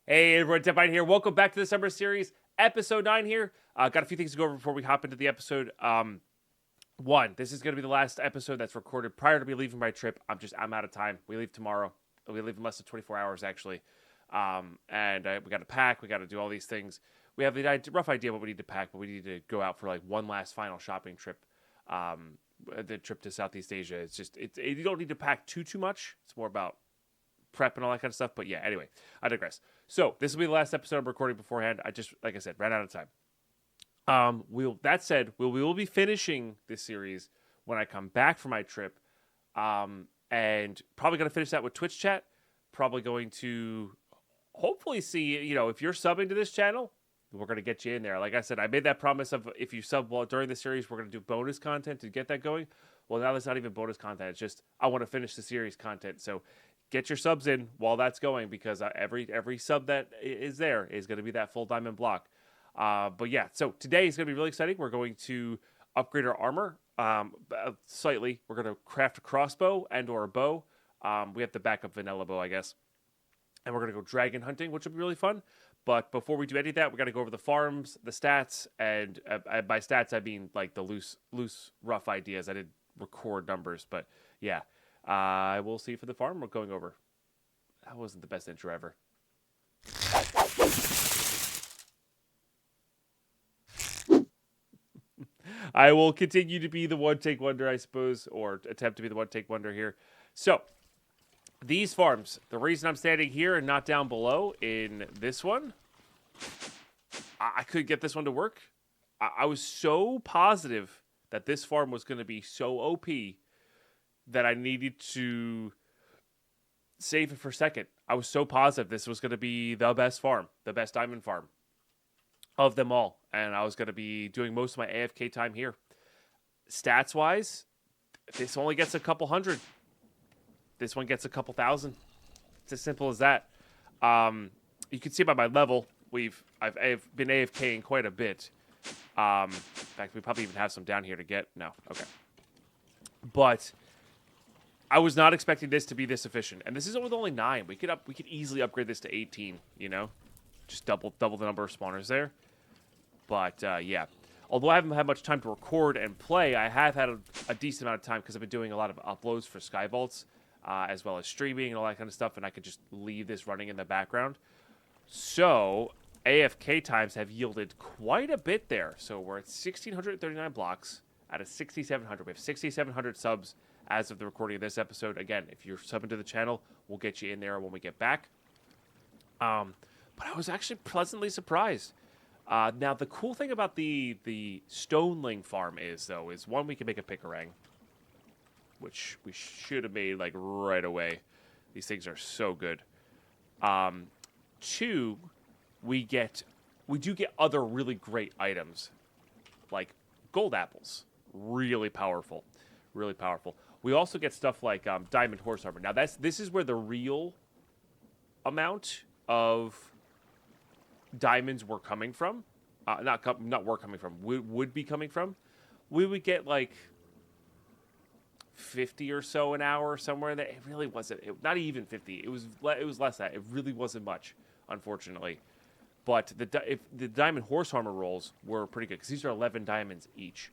Hey everyone, Deadpine here. Welcome back to the summer series, episode 9 here. Got a few things to go over before we hop into the episode. One, this is going to be the last episode that's recorded prior to me leaving my trip. I'm out of time. We leave tomorrow. We leave in less than 24 hours actually. And we got to pack. We got to do all these things. We have the rough idea what we need to pack, but we need to go out for like one last final shopping trip. The trip to Southeast Asia. You don't need to pack too much. It's more about prep and all that kind of stuff. But yeah, anyway, I digress. So this will be the last episode I'm recording beforehand. I just, like I said, ran out of time. That said, we will be finishing this series when I come back from my trip. And probably going to finish that with Twitch chat. Probably going to hopefully see, if you're subbing to this channel, we're going to get you in there. Like I said, I made that promise of if you sub during the series, we're going to do bonus content to get that going. Well, now there's not even bonus content. It's just, I want to finish the series content. So get your subs in while that's going, because every sub that is there is going to be that full diamond block. But yeah, so today is going to be really exciting. We're going to upgrade our armor slightly. We're going to craft a crossbow and or a bow. We have the backup vanilla bow, I guess. And we're going to go dragon hunting, which will be really fun. But before we do any of that, we got to go over the farms, the stats, and by stats I mean like the loose, rough ideas. I didn't record numbers, but yeah. We'll see for the farm we're going over. That wasn't the best intro ever. I will continue to be the one-take wonder, I suppose, or attempt to be the one-take wonder here. So, these farms, the reason I'm standing here and not down below in this one, I could get this one to work. I was so positive that this farm was going to be so OP that I needed to save it for second. I was so positive this was going to be the best farm, the best diamond farm of them all. And I was going to be doing most of my AFK time here. Stats-wise, this only gets a couple hundred. This one gets a couple thousand. It's as simple as that. You can see by my level, I've been AFKing quite a bit. In fact, we probably even have some down here to get. No, okay. But I was not expecting this to be this efficient, and this is only 9. We could easily upgrade this to 18. Just double the number of spawners there. But yeah, although I haven't had much time to record and play, I have had a decent amount of time because I've been doing a lot of uploads for Sky Vaults, as well as streaming and all that kind of stuff, and I could just leave this running in the background. So AFK times have yielded quite a bit there. So we're at 1,639 blocks out of 6,700. We have 6,700 subs as of the recording of this episode. Again, if you're subbing to the channel, we'll get you in there when we get back. But I was actually pleasantly surprised. Now, the cool thing about the Stoneling farm is one, we can make a Picarang, which we should have made like right away. These things are so good. 2, we do get other really great items, like gold apples. Really powerful. Really powerful. We also get stuff like diamond horse armor. Now, this is where the real amount of diamonds were coming from. Not were coming from. Would be coming from. We would get like 50 or so an hour somewhere. That it really wasn't. Not even 50. It was less than that. It really wasn't much, unfortunately. But the diamond horse armor rolls were pretty good because these are 11 diamonds each.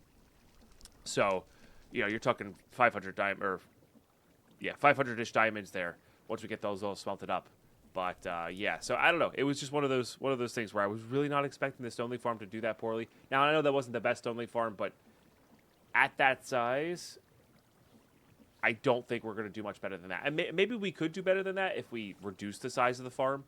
So, you're talking 500-ish diamonds there once we get those all smelted up. But yeah, so I don't know. It was just one of those things where I was really not expecting the Stoneleaf farm to do that poorly. Now I know that wasn't the best Stoneleaf farm, but at that size, I don't think we're going to do much better than that. And maybe we could do better than that if we reduce the size of the farm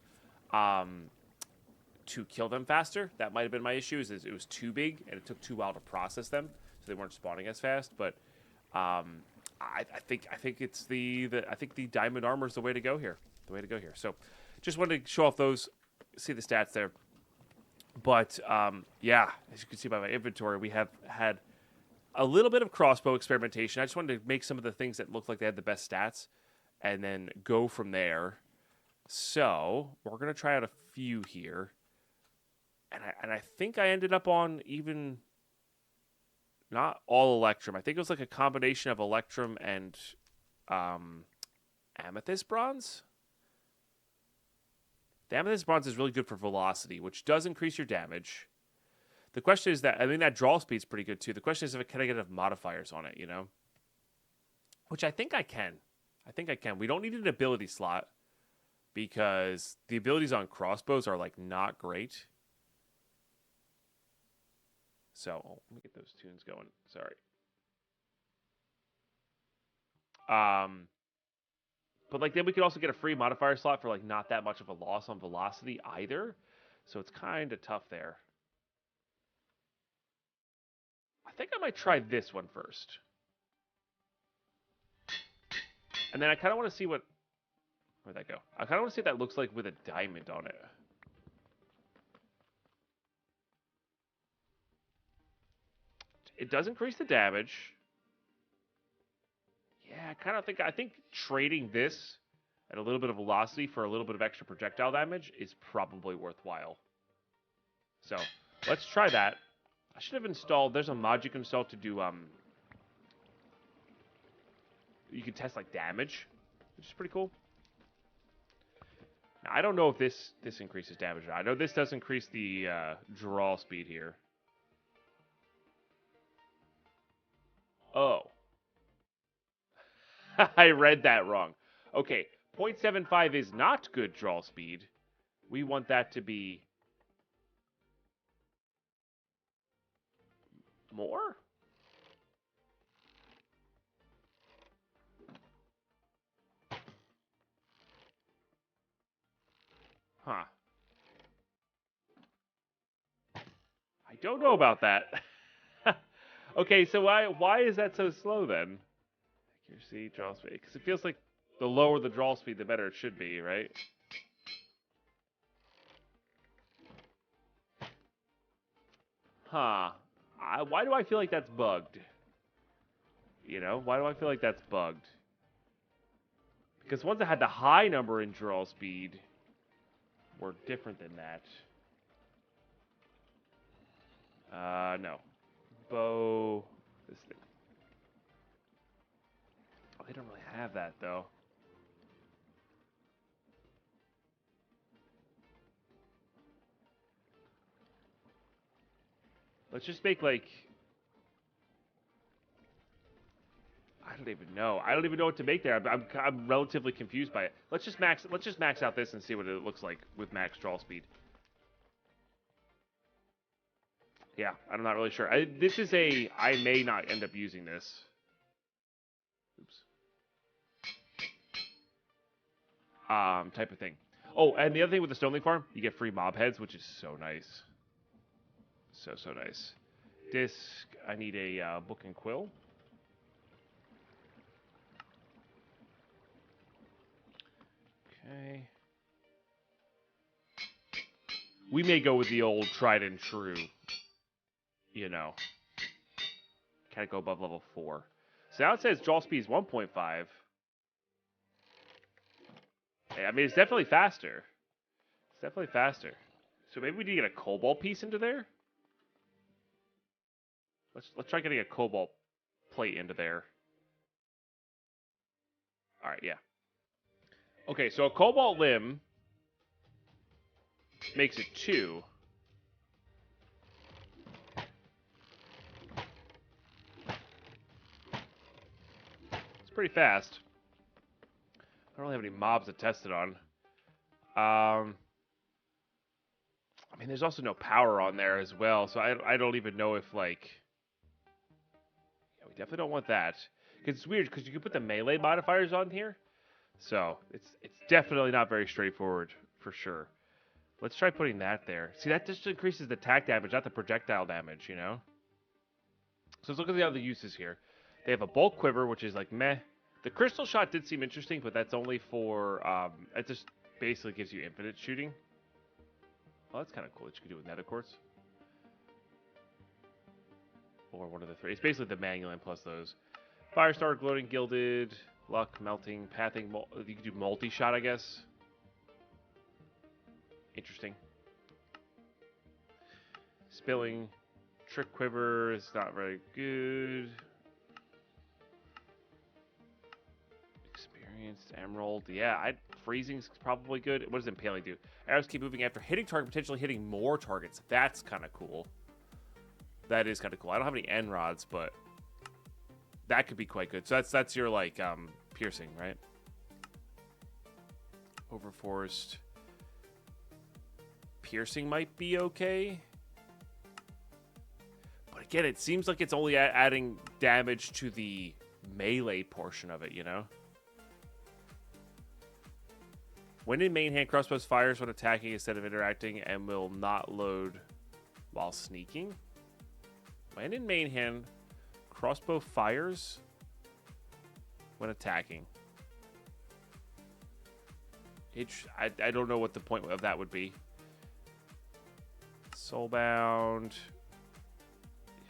to kill them faster. That might have been my issue. Is it was too big and it took too while to process them, so they weren't spawning as fast. But I think it's the diamond armor is the way to go here. So just wanted to show off those, see the stats there. But yeah, as you can see by my inventory, we have had a little bit of crossbow experimentation. I just wanted to make some of the things that looked like they had the best stats and then go from there. So we're going to try out a few here. And I think I ended up on even not all Electrum. I think it was like a combination of Electrum and Amethyst Bronze. The Amethyst Bronze is really good for velocity, which does increase your damage. The question is that, I mean, that draw speed's pretty good too. The question is, can I get enough modifiers on it, you know? Which I think I can. I think I can. We don't need an ability slot because the abilities on crossbows are, like, not great. So, let me get those tunes going. Sorry. But, like, then we could also get a free modifier slot for, like, not that much of a loss on velocity either. So it's kind of tough there. I think I might try this one first. And then I kind of want to see what... Where'd that go? I kind of want to see what that looks like with a diamond on it. It does increase the damage. Yeah, I think trading this at a little bit of velocity for a little bit of extra projectile damage is probably worthwhile. So, let's try that. I should have installed... There's a mod you can install to do... You can test, like, damage, which is pretty cool. Now, I don't know if this increases damage. I know this does increase the draw speed here. Oh. I read that wrong. Okay, 0.75 is not good draw speed. We want that to be... more? Huh. I don't know about that. Okay, so why is that so slow then? Accuracy, draw speed. Because it feels like the lower the draw speed, the better it should be, right? Huh. Why do I feel like that's bugged? You know, why do I feel like that's bugged? Because ones that had the high number in draw speed were different than that. No. Bow. This thing. Oh, they don't really have that, though. Let's just make, like... I don't even know. I don't even know what to make there. I'm relatively confused by it. Let's just max out this and see what it looks like with max draw speed. Yeah, I'm not really sure. This is I may not end up using this. Oops. Type of thing. Oh, and the other thing with the Stoneleaf farm, you get free mob heads, which is so nice. So nice. Disc, I need a book and quill. Okay. We may go with the old tried and true. You know. Can't go above level 4. So now it says draw speed is 1.5. Hey, I mean, it's definitely faster. It's definitely faster. So maybe we need to get a cobalt piece into there? Let's try getting a cobalt plate into there. Alright, yeah. Okay, so a cobalt limb makes it 2. It's pretty fast. I don't really have any mobs to test it on. I mean, there's also no power on there as well, so I don't even know if, like... Yeah, we definitely don't want that. Because it's weird, because you can put the melee modifiers on here. So, it's definitely not very straightforward, for sure. Let's try putting that there. See, that just increases the attack damage, not the projectile damage, you know? So let's look at the other uses here. They have a bulk quiver, which is like meh. The crystal shot did seem interesting, but that's only for, it just basically gives you infinite shooting. Well, that's kind of cool that you can do with nether quartz. Or one of the 3. It's basically the Manulan plus those. Firestar, gloating, gilded, luck, melting, pathing. You can do multi-shot, I guess. Interesting. Spilling. Trick quiver is not very good. Experienced Emerald. Yeah, freezing's probably good. What does Impaling do? Arrows keep moving after hitting target, potentially hitting more targets. That's kind of cool. That is kind of cool. I don't have any end rods, but that could be quite good. So that's your, like, piercing, right? Overforced. Piercing might be okay. But again, it seems like it's only adding damage to the melee portion of it, you know? When in main hand, Crossbows fires when attacking instead of interacting and will not load while sneaking. When in main hand, Crossbow fires when attacking. I don't know what the point of that would be. Soulbound.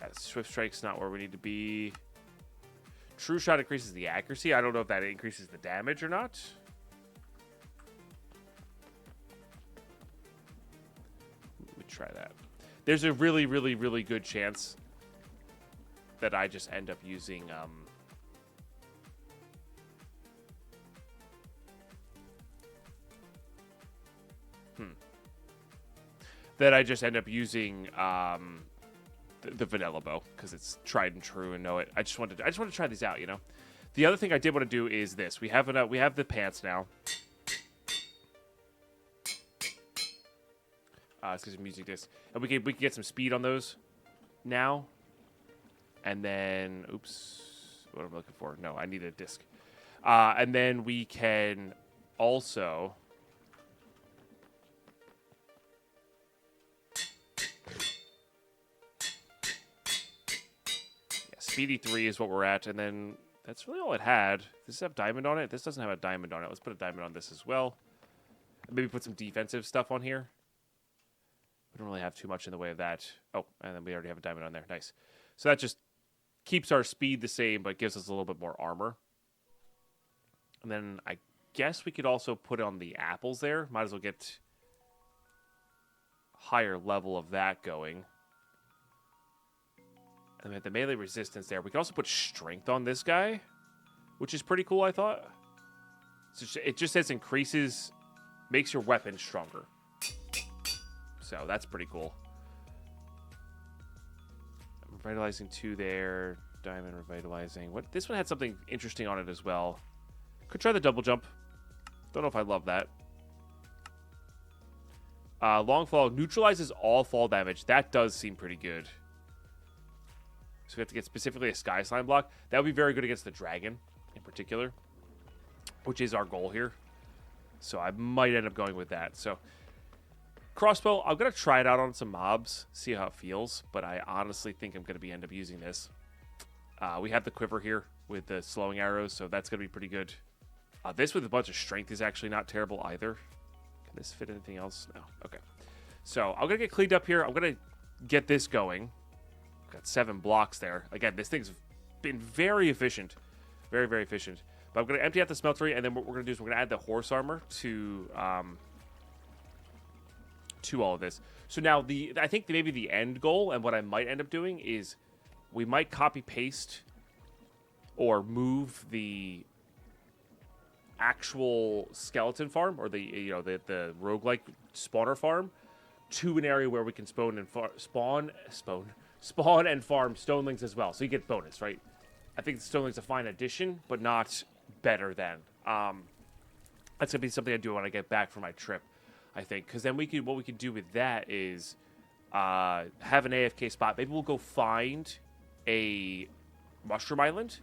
Yeah, Swift Strike's not where we need to be. True Shot increases the accuracy. I don't know if that increases the damage or not. Let me try that. There's a really, really, really good chance that I just end up using... That I just end up using the vanilla bow because it's tried and true and know it. I just wanted to try these out, you know. The other thing I did want to do is this. We have the pants now. It's because of music disc, and we can get some speed on those now. And then, oops, what am I looking for? No, I need a disc. And then we can also. Speedy 3 is what we're at, and then that's really all it had. Does this have diamond on it? This doesn't have a diamond on it. Let's put a diamond on this as well. Maybe put some defensive stuff on here. We don't really have too much in the way of that. Oh, and then we already have a diamond on there. Nice. So that just keeps our speed the same, but gives us a little bit more armor. And then I guess we could also put on the apples there. Might as well get higher level of that going. And we have the melee resistance there. We can also put strength on this guy, which is pretty cool, I thought. So it just says increases, makes your weapon stronger. So that's pretty cool. Revitalizing 2 there. Diamond revitalizing. What? This one had something interesting on it as well. Could try the double jump. Don't know if I love that. Long fall neutralizes all fall damage. That does seem pretty good. So we have to get specifically a Sky Slime block. That would be very good against the dragon in particular, which is our goal here. So I might end up going with that. So Crossbow, I'm going to try it out on some mobs, see how it feels, but I honestly think I'm going to end up using this. We have the quiver here with the slowing arrows, so that's going to be pretty good. This with a bunch of strength is actually not terrible either. Can this fit anything else? No. Okay. So I'm going to get cleaned up here. I'm going to get this going. Got 7 blocks there. Again, this thing's been very efficient. Very, very efficient. But I'm going to empty out the smeltery, and then what we're going to do is we're going to add the horse armor to all of this. So now, I think maybe the end goal, and what I might end up doing is we might copy-paste or move the actual skeleton farm, or the roguelike spawner farm, to an area where we can spawn and farm stonelings as well. So you get bonus, right? I think the stoneling's a fine addition, but not better than. That's gonna be something I do when I get back from my trip, I think, because then what we could do with that is have an AFK spot. Maybe we'll go find a mushroom island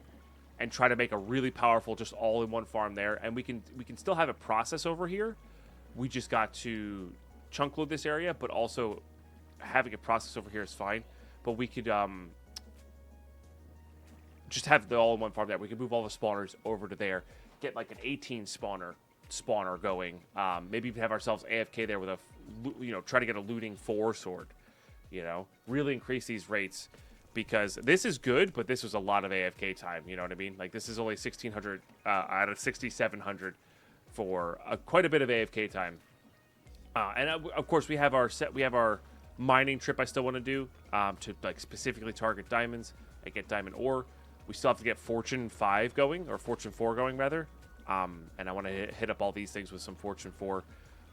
and try to make a really powerful, just all-in-one farm there. And we can still have a process over here. We just got to chunk load this area, but also having a process over here is fine. But we could just have the all-in-one farm there. We could move all the spawners over to there, get like an 18 spawner going. Maybe even have ourselves AFK there with a, try to get a looting 4 sword. Really increase these rates, because this is good, but this was a lot of AFK time. You know what I mean? Like, this is only 1,600 out of 6,700 for quite a bit of AFK time. And of course, we have our mining trip I still want to do to like specifically target diamonds and get diamond ore. We still have to get Fortune 5 going, or Fortune 4 going rather. And I want to hit up all these things with some Fortune 4.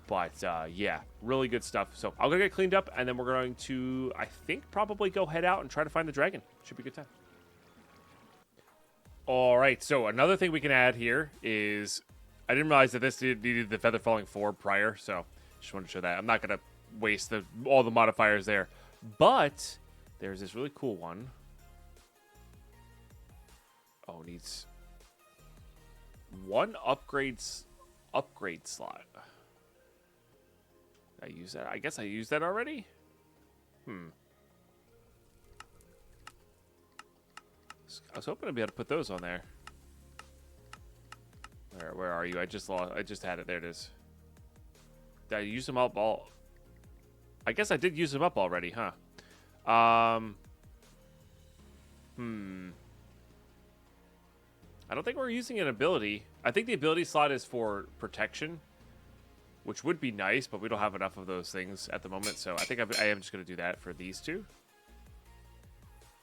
But, yeah, really good stuff. So I'm going to get cleaned up, and then we're going to, I think, probably go head out and try to find the dragon. Should be a good time. All right, so another thing we can add here is, I didn't realize that this needed the Feather Falling 4 prior, so just wanted to show that. I'm not going to waste all the modifiers there. But there's this really cool one. Oh, it needs one upgrade slot. Did I use that? I guess I used that already? I was hoping to be able to put those on there. Where are you? I just had it. There it is. Did I use them up all? I guess I did use them up already, huh? I don't think we're using an ability. I think the ability slot is for protection, which would be nice, but we don't have enough of those things at the moment. So I think I am just going to do that for these two.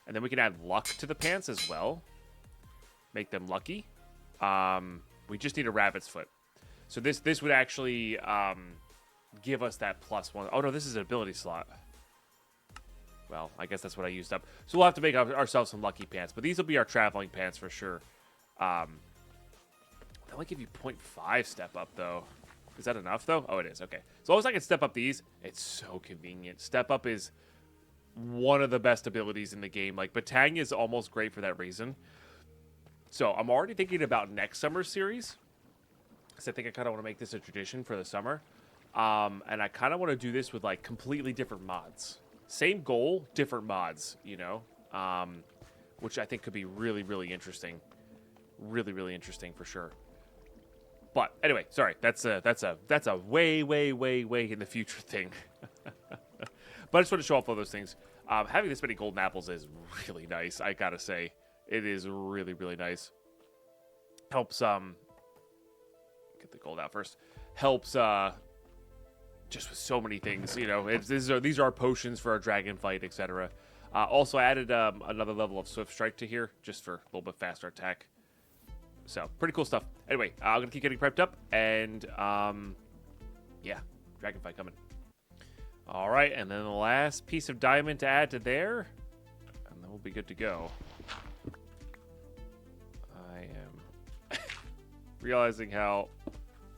And then we can add luck to the pants as well. Make them lucky. We just need a rabbit's foot. So this would actually give us that +1. Oh, no, this is an ability slot. Well, I guess that's what I used up. So we'll have to make ourselves some lucky pants. But these will be our traveling pants for sure. They'll only give you 0.5 step up, though. Is that enough, though? Oh, it is. Okay. As long as I can step up these, it's so convenient. Step up is one of the best abilities in the game. Like, Batang is almost great for that reason. So I'm already thinking about next summer series. Because I think I kind of want to make this a tradition for the summer. And I kind of want to do this with, like, completely different mods. Same goal, different mods, you know? Which I think could be really, really interesting. Really, really interesting for sure. But anyway, sorry, that's a way, way, way, way in the future thing. But I just want to show off all those things. Having this many golden apples is really nice, I gotta say. It is really, really nice. Helps, get the gold out first. Helps, just with so many things, you know. These are our potions for our dragon fight, etc. Also added another level of Swift Strike to here, just for a little bit faster attack. So, pretty cool stuff. Anyway, I'm going to keep getting prepped up, and, yeah, dragon fight coming. All right, and then the last piece of diamond to add to there, and then we'll be good to go. I am realizing how...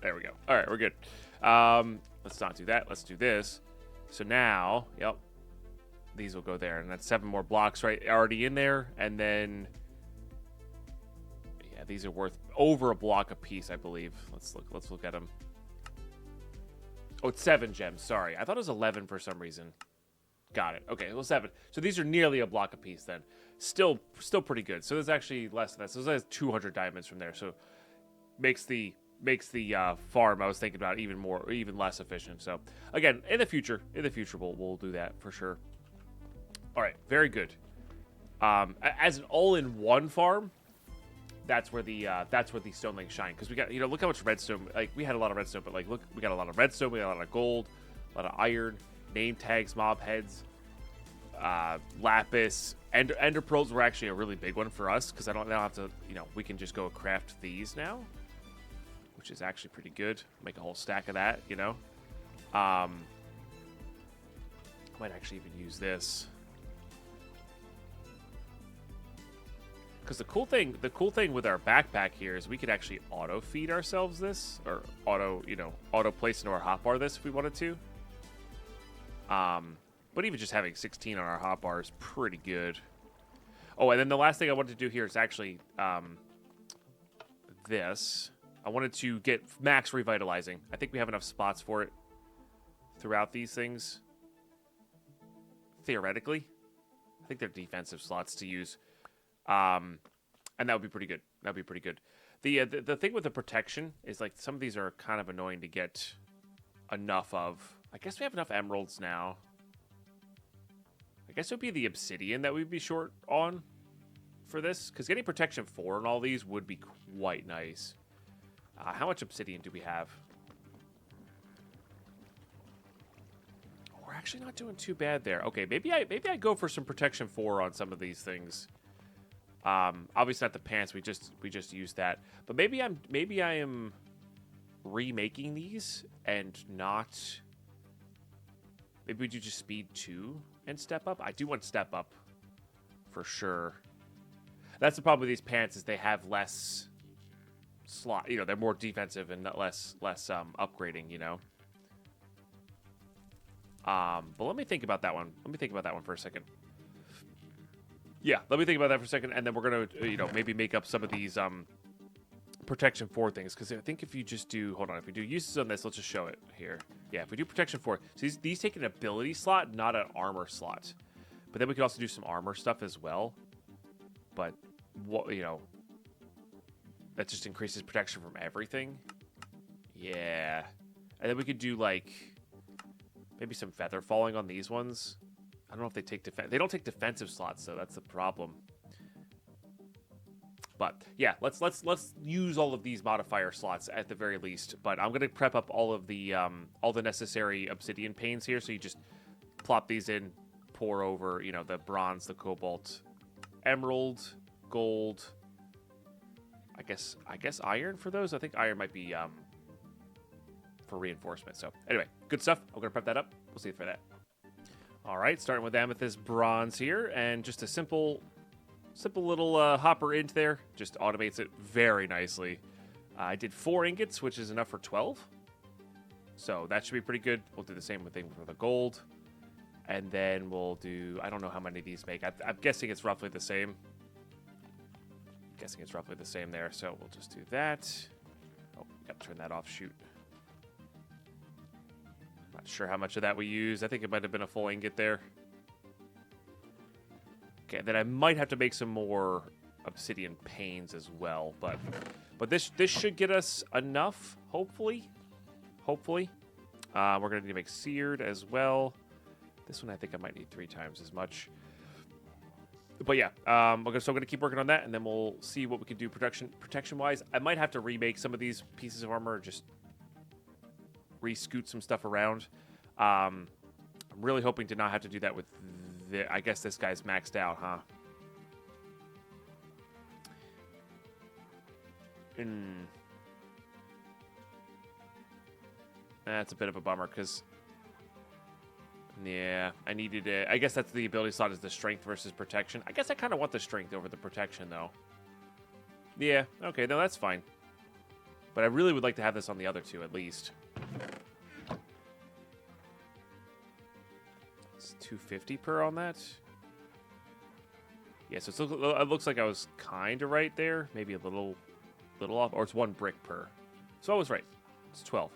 There we go. All right, we're good. Let's not do that. Let's do this. So now, yep, these will go there, and that's 7 more blocks right already in there, and then... Yeah, these are worth over a block a piece, I believe. Let's look at them. Oh, it's 7 gems. Sorry, I thought it was 11 for some reason. Got it. Okay, well 7. So these are nearly a block a piece then. Still pretty good. So there's actually less than that. So there's 200 diamonds from there. So makes the farm I was thinking about even less efficient. So again, in the future we'll do that for sure. All right, very good. As an all-in-one farm, that's where the stone links shine, because we got, you know, look how much redstone. Like, we had a lot of redstone, but like, look, we got a lot of redstone, we got a lot of gold, a lot of iron, name tags, mob heads, lapis, ender pearls were actually a really big one for us, because I don't now have to, you know, we can just go craft these now, which is actually pretty good. Make a whole stack of that, you know. Might actually even use this. Because the cool thing with our backpack here is we could actually auto feed ourselves this, or auto place into our hotbar this if we wanted to. But even just having 16 on our hotbar is pretty good. Oh, and then the last thing I wanted to do here is actually this. I wanted to get max revitalizing. I think we have enough spots for it throughout these things. Theoretically, I think they're defensive slots to use. And that would be pretty good. That'd be pretty good. The thing with the protection is, like, some of these are kind of annoying to get enough of. I guess we have enough emeralds now. I guess it would be the obsidian that we'd be short on for this, because getting protection 4 on all these would be quite nice. How much obsidian do we have? We're actually not doing too bad there. Okay, maybe I go for some protection 4 on some of these things. Obviously not the pants. We just used that. But maybe I am remaking these and not. Maybe we do just speed 2 and step up. I do want step up for sure. That's the problem with these pants is they have less slot. You know, they're more defensive and not less upgrading. You know. But let me think about that one. Let me think about that one for a second. Yeah, let me think about that for a second, and then we're gonna, you know, maybe make up some of these protection 4 things. Because I think if you just do, hold on, if we do uses on this, let's just show it here. Yeah, if we do protection 4, so these take an ability slot, not an armor slot. But then we could also do some armor stuff as well. But what, you know, that just increases protection from everything. Yeah, and then we could do like maybe some feather falling on these ones. I don't know if they take they don't take defensive slots, so that's the problem. But yeah, let's use all of these modifier slots at the very least. But I'm gonna prep up all the necessary obsidian panes here. So you just plop these in, pour over, you know, the bronze, the cobalt, emerald, gold. I guess iron for those. I think iron might be for reinforcement. So anyway, good stuff. I'm gonna prep that up. We'll see you for that. All right, starting with amethyst bronze here, and just a simple little hopper into there. Just automates it very nicely. I did 4 ingots, which is enough for 12. So that should be pretty good. We'll do the same thing for the gold. And then we'll do, I don't know how many of these make. I'm guessing it's roughly the same. Guessing it's roughly the same there, so we'll just do that. Oh, got to turn that off, shoot. Not sure how much of that we used. I think it might have been a full ingot there. Okay, then I might have to make some more obsidian panes as well, but this should get us enough, hopefully. Hopefully. We're gonna need to make seared as well. This one I think I might need 3 times as much. But yeah, so I'm gonna keep working on that, and then we'll see what we can do protection wise. I might have to remake some of these pieces of armor, just re-scoot some stuff around. I'm really hoping to not have to do that with I guess this guy's maxed out, huh? That's a bit of a bummer, because yeah, I needed it. I guess that's the ability slot, is the strength versus protection. I guess I kind of want the strength over the protection, though. Yeah, okay, no, that's fine. But I really would like to have this on the other 2, at least. It's 250 per on that. Yeah, so it looks like I was kind of right there. Maybe a little off. Or it's 1 brick per. So I was right. It's 12.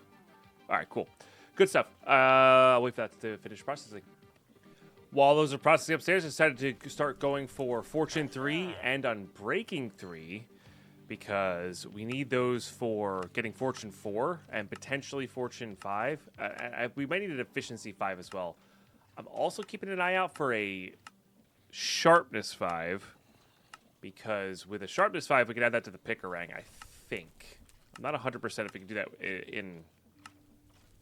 All right, cool. Good stuff. I'll wait for that to finish processing. While those are processing upstairs, I decided to start going for Fortune 3 and Unbreaking 3, because we need those for getting Fortune 4 and potentially Fortune 5. We might need an Efficiency 5 as well. I'm also keeping an eye out for a Sharpness 5, because with a Sharpness 5, we can add that to the Picker-Rang, I think. I'm not 100% if we can do that in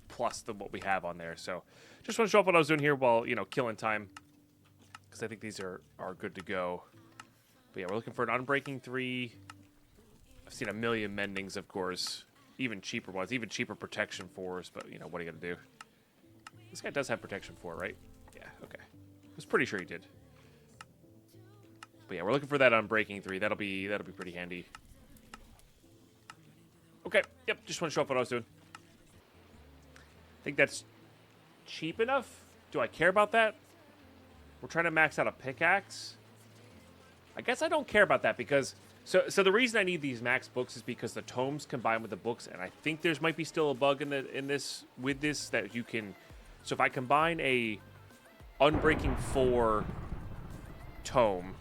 plus than what we have on there. So just want to show off what I was doing here while, you know, killing time, because I think these are good to go. But yeah, we're looking for an Unbreaking 3. I've seen a million mendings, of course. Even cheaper ones, even cheaper protection 4s, but, you know, what are you going to do? This guy does have protection 4, right? Yeah, okay. I was pretty sure he did. But yeah, we're looking for that Unbreaking 3. That'll be pretty handy. Okay, yep, just want to show off what I was doing. I think that's cheap enough. Do I care about that? We're trying to max out a pickaxe. I guess I don't care about that, because so the reason I need these max books is because the tomes combine with the books, and I think there's might be still a bug in this that you can. So if I combine a Unbreaking 4 tome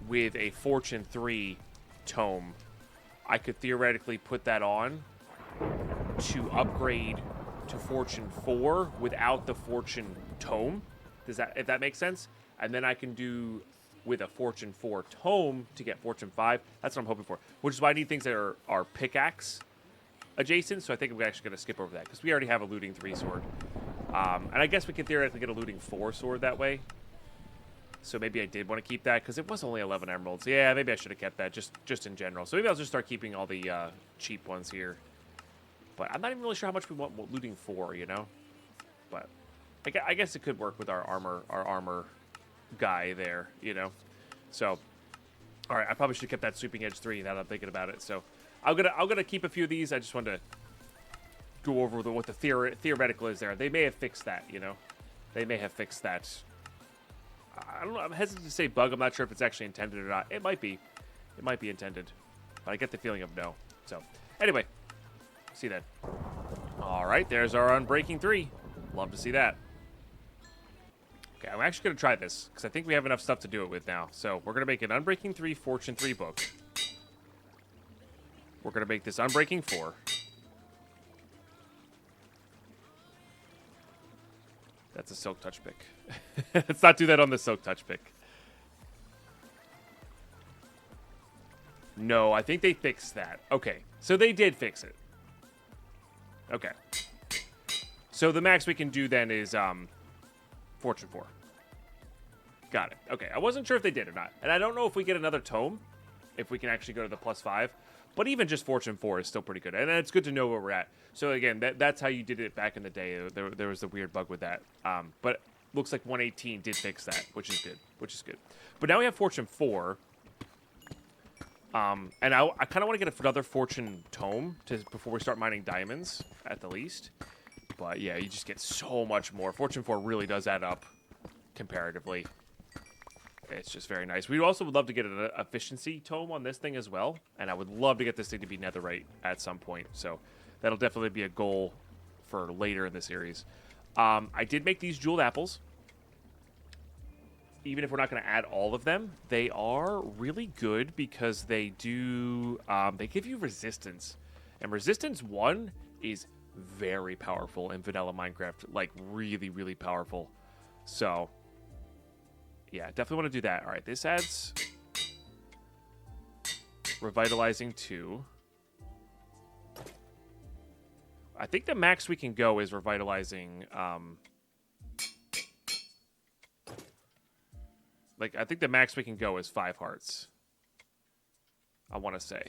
with a Fortune 3 tome, I could theoretically put that on to upgrade to Fortune 4 without the Fortune tome. If that makes sense? And then I can do with a Fortune 4 tome to get Fortune 5. That's what I'm hoping for. Which is why I need things that are pickaxe adjacent. So I think I'm actually going to skip over that, because we already have a looting 3 sword. And I guess we can theoretically get a looting 4 sword that way. So maybe I did want to keep that because it was only 11 emeralds. Yeah, maybe I should have kept that just in general. So maybe I'll just start keeping all the cheap ones here. But I'm not even really sure how much we want looting for, you know? But I guess it could work with our armor guy there, you know? So, all right, I probably should have kept that Sweeping Edge 3 now that I'm thinking about it. So I'm gonna keep a few of these. I just wanted to go over what the theoretical is there. They may have fixed that, you know? They may have fixed that. I don't know. I'm hesitant to say bug. I'm not sure if it's actually intended or not. It might be. It might be intended. But I get the feeling of no. So, anyway. See that. All right. There's our Unbreaking 3. Love to see that. Okay. I'm actually going to try this. Because I think we have enough stuff to do it with now. So, we're going to make an Unbreaking 3 Fortune 3 book. We're going to make this Unbreaking 4. That's a Silk Touch pick. Let's not do that on the Silk Touch pick. No, I think they fixed that. Okay, so they did fix it. Okay. So the max we can do then is Fortune 4. Got it. Okay, I wasn't sure if they did or not. And I don't know if we get another tome, if we can actually go to the +5. But even just Fortune 4 is still pretty good. And it's good to know where we're at. So again, that's how you did it back in the day. There was a weird bug with that. But looks like 118 did fix that, which is good. But now we have Fortune 4. And I kind of want to get another Fortune tome before we start mining diamonds, at the least. But yeah, you just get so much more. Fortune 4 really does add up comparatively. It's just very nice. We also would love to get an efficiency tome on this thing as well. And I would love to get this thing to be netherite at some point. So that'll definitely be a goal for later in the series. I did make these jeweled apples. Even if we're not going to add all of them, they are really good because they do... they give you resistance. And resistance 1 is very powerful in vanilla Minecraft. Like, really, really powerful. So... yeah, definitely want to do that. All right, this adds Revitalizing 2. I think the max we can go is Revitalizing... like, I think the max we can go is 5 hearts. I want to say.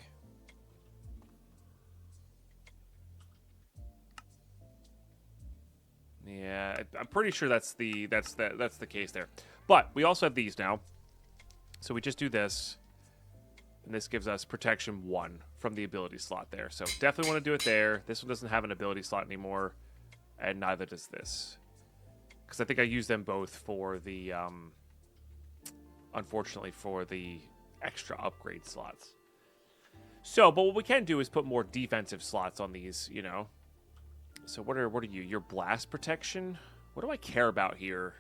Yeah, I'm pretty sure that's the case there. But we also have these now. So we just do this. And this gives us protection 1 from the ability slot there. So definitely want to do it there. This one doesn't have an ability slot anymore. And neither does this. Because I think I use them both for the... unfortunately, for the extra upgrade slots. So, but what we can do is put more defensive slots on these, you know. So what are you? Your blast protection? What do I care about here?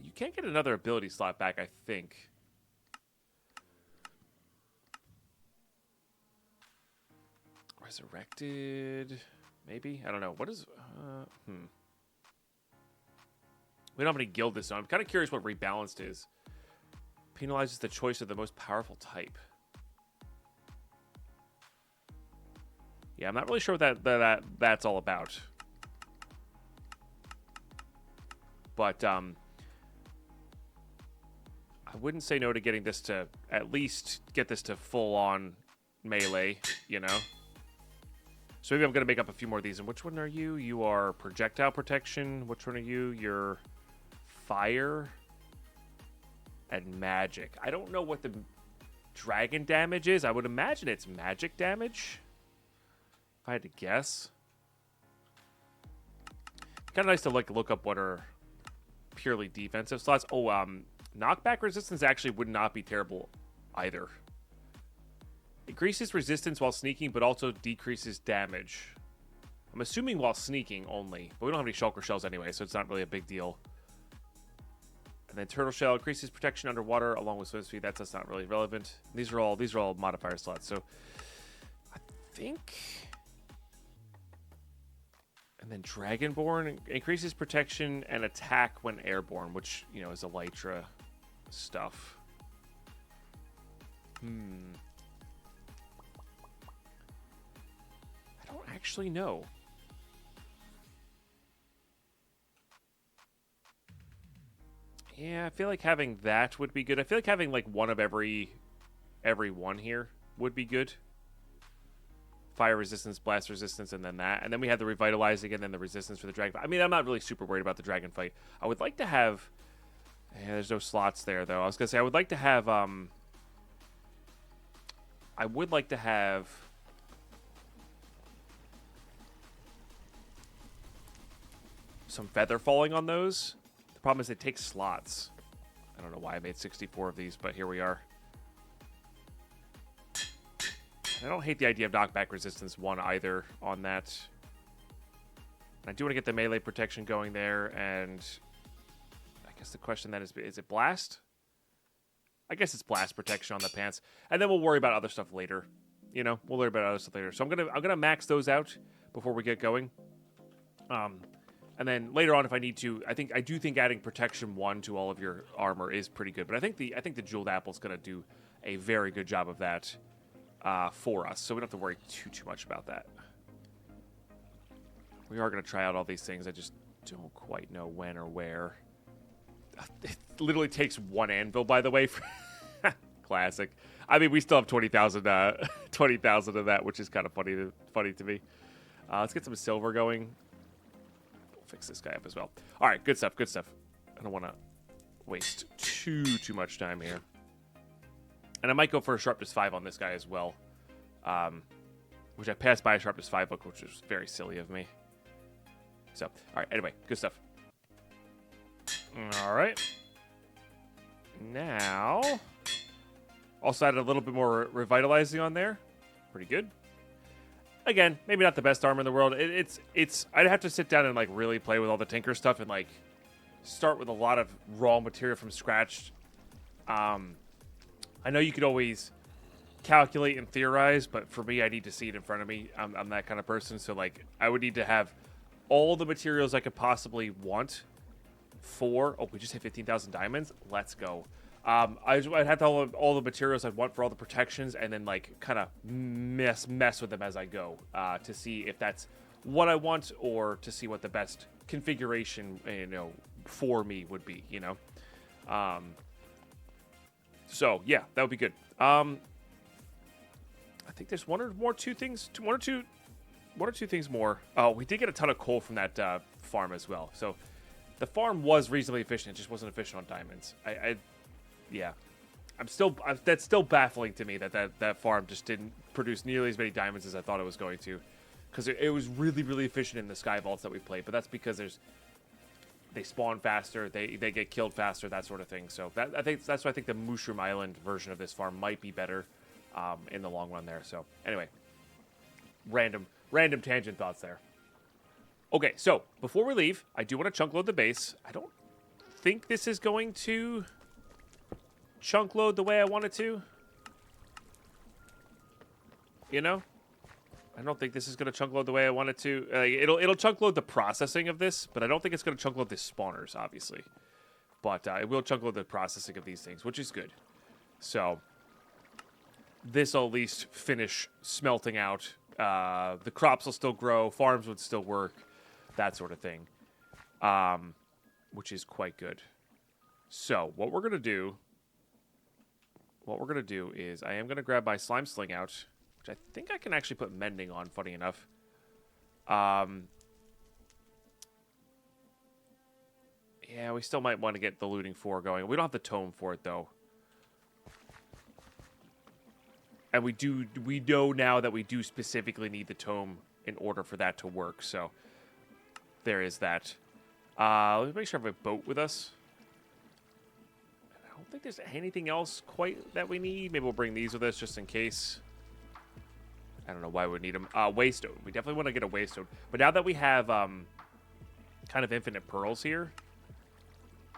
You can't get another ability slot back, I think. Resurrected? Maybe? I don't know. What is... We don't have any guild this time. I'm kind of curious what rebalanced is. Penalizes the choice of the most powerful type. Yeah, I'm not really sure what that's all about. But I wouldn't say no to getting this to at least get this to full-on melee, you know? So maybe I'm going to make up a few more of these. And which one are you? You are projectile protection. Which one are you? You're fire and magic. I don't know what the dragon damage is. I would imagine it's magic damage. If I had to guess. Kind of nice to look up what are purely defensive slots. Oh, knockback resistance actually would not be terrible either. Increases resistance while sneaking, but also decreases damage. I'm assuming while sneaking only. But we don't have any shulker shells anyway, so it's not really a big deal. And then turtle shell increases protection underwater along with swim speed. That's not really relevant. These are all modifier slots. So I think... And then Dragonborn increases protection and attack when airborne, which, you know, is Elytra stuff. I don't actually know. Yeah, I feel like having that would be good. I feel like having like one of every one here would be good. Fire resistance, blast resistance, and then that. And then we have the revitalizing and then the resistance for the dragon fight. I mean, I'm not really super worried about the dragon fight. I would like to have... Yeah, there's no slots there, though. I was going to say, I would like to have... I would like to have... some feather falling on those. The problem is it takes slots. I don't know why I made 64 of these, but here we are. I don't hate the idea of knockback resistance 1 either on that. I do want to get the melee protection going there, and I guess the question then is it blast? I guess it's blast protection on the pants, and then we'll worry about other stuff later. You know, we'll worry about other stuff later. So I'm gonna max those out before we get going. And then later on, if I need to, I do think adding protection 1 to all of your armor is pretty good. But I think the jeweled apple is gonna do a very good job of that. For us, so we don't have to worry too much about that. We are going to try out all these things. I just don't quite know when or where. It literally takes 1 anvil, by the way. For classic. I mean, we still have 20,000 20,000 of that, which is kind of funny to me. Let's get some silver going. We'll fix this guy up as well. All right, good stuff. I don't want to waste too much time here. And I might go for a sharpness 5 on this guy as well. Which I passed by a sharpness 5 book, which was very silly of me. So, all right, anyway, good stuff. All right. Now, also added a little bit more revitalizing on there. Pretty good. Again, maybe not the best armor in the world. I'd have to sit down and like really play with all the Tinker stuff and like start with a lot of raw material from scratch. I know you could always calculate and theorize, but for me, I need to see it in front of me. I'm that kind of person, so like I would need to have all the materials I could possibly want for... Oh, we just hit 15,000 diamonds? Let's go. I'd have to have all the materials I'd want for all the protections and then like kind of mess with them as I go to see if that's what I want or to see what the best configuration, for me would be, So, yeah, that would be good. I think there's one or two things more. Oh, we did get a ton of coal from that farm as well. So, the farm was reasonably efficient. It just wasn't efficient on diamonds. Yeah. That's still baffling to me that farm just didn't produce nearly as many diamonds as I thought it was going to. Because it was really, really efficient in the Sky Vaults that we played. But that's because they spawn faster, they get killed faster, that sort of thing. So that's why I think the Mushroom Island version of this farm might be better in the long run there. So anyway, random tangent thoughts there. Okay, so before we leave, I do want to chunk load the base. I don't think this is going to chunk load the way I want it to. I don't think this is going to chunk load the way I want it to. It'll chunk load the processing of this, but I don't think it's going to chunk load the spawners, obviously. But it will chunk load the processing of these things, which is good. So this will at least finish smelting out. The crops will still grow. Farms would still work. That sort of thing. Which is quite good. So what we're going to do is I am going to grab my slime sling out, which I think I can actually put mending on, funny enough. Yeah, we still might want to get the looting 4 going. We don't have the tome for it, though. And we know now that we do specifically need the tome in order for that to work, so there is that. Let's make sure I have a boat with us. I don't think there's anything else quite that we need. Maybe we'll bring these with us just in case. I don't know why we would need them. Waystone. We definitely want to get a waystone. But now that we have kind of infinite pearls here,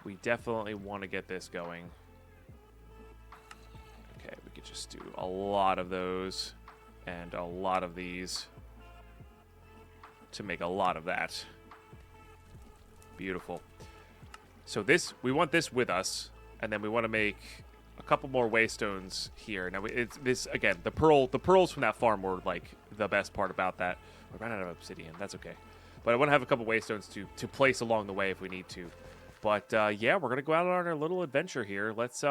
we definitely want to get this going. Okay, we could just do a lot of those and a lot of these to make a lot of that. Beautiful. So this, we want this with us, and then we want to make a couple more waystones here. Now, it's this again. The pearls from that farm were like the best part about that. We ran out of obsidian. That's okay, but I want to have a couple waystones to place along the way if we need to. But yeah, we're gonna go out on our little adventure here. Let's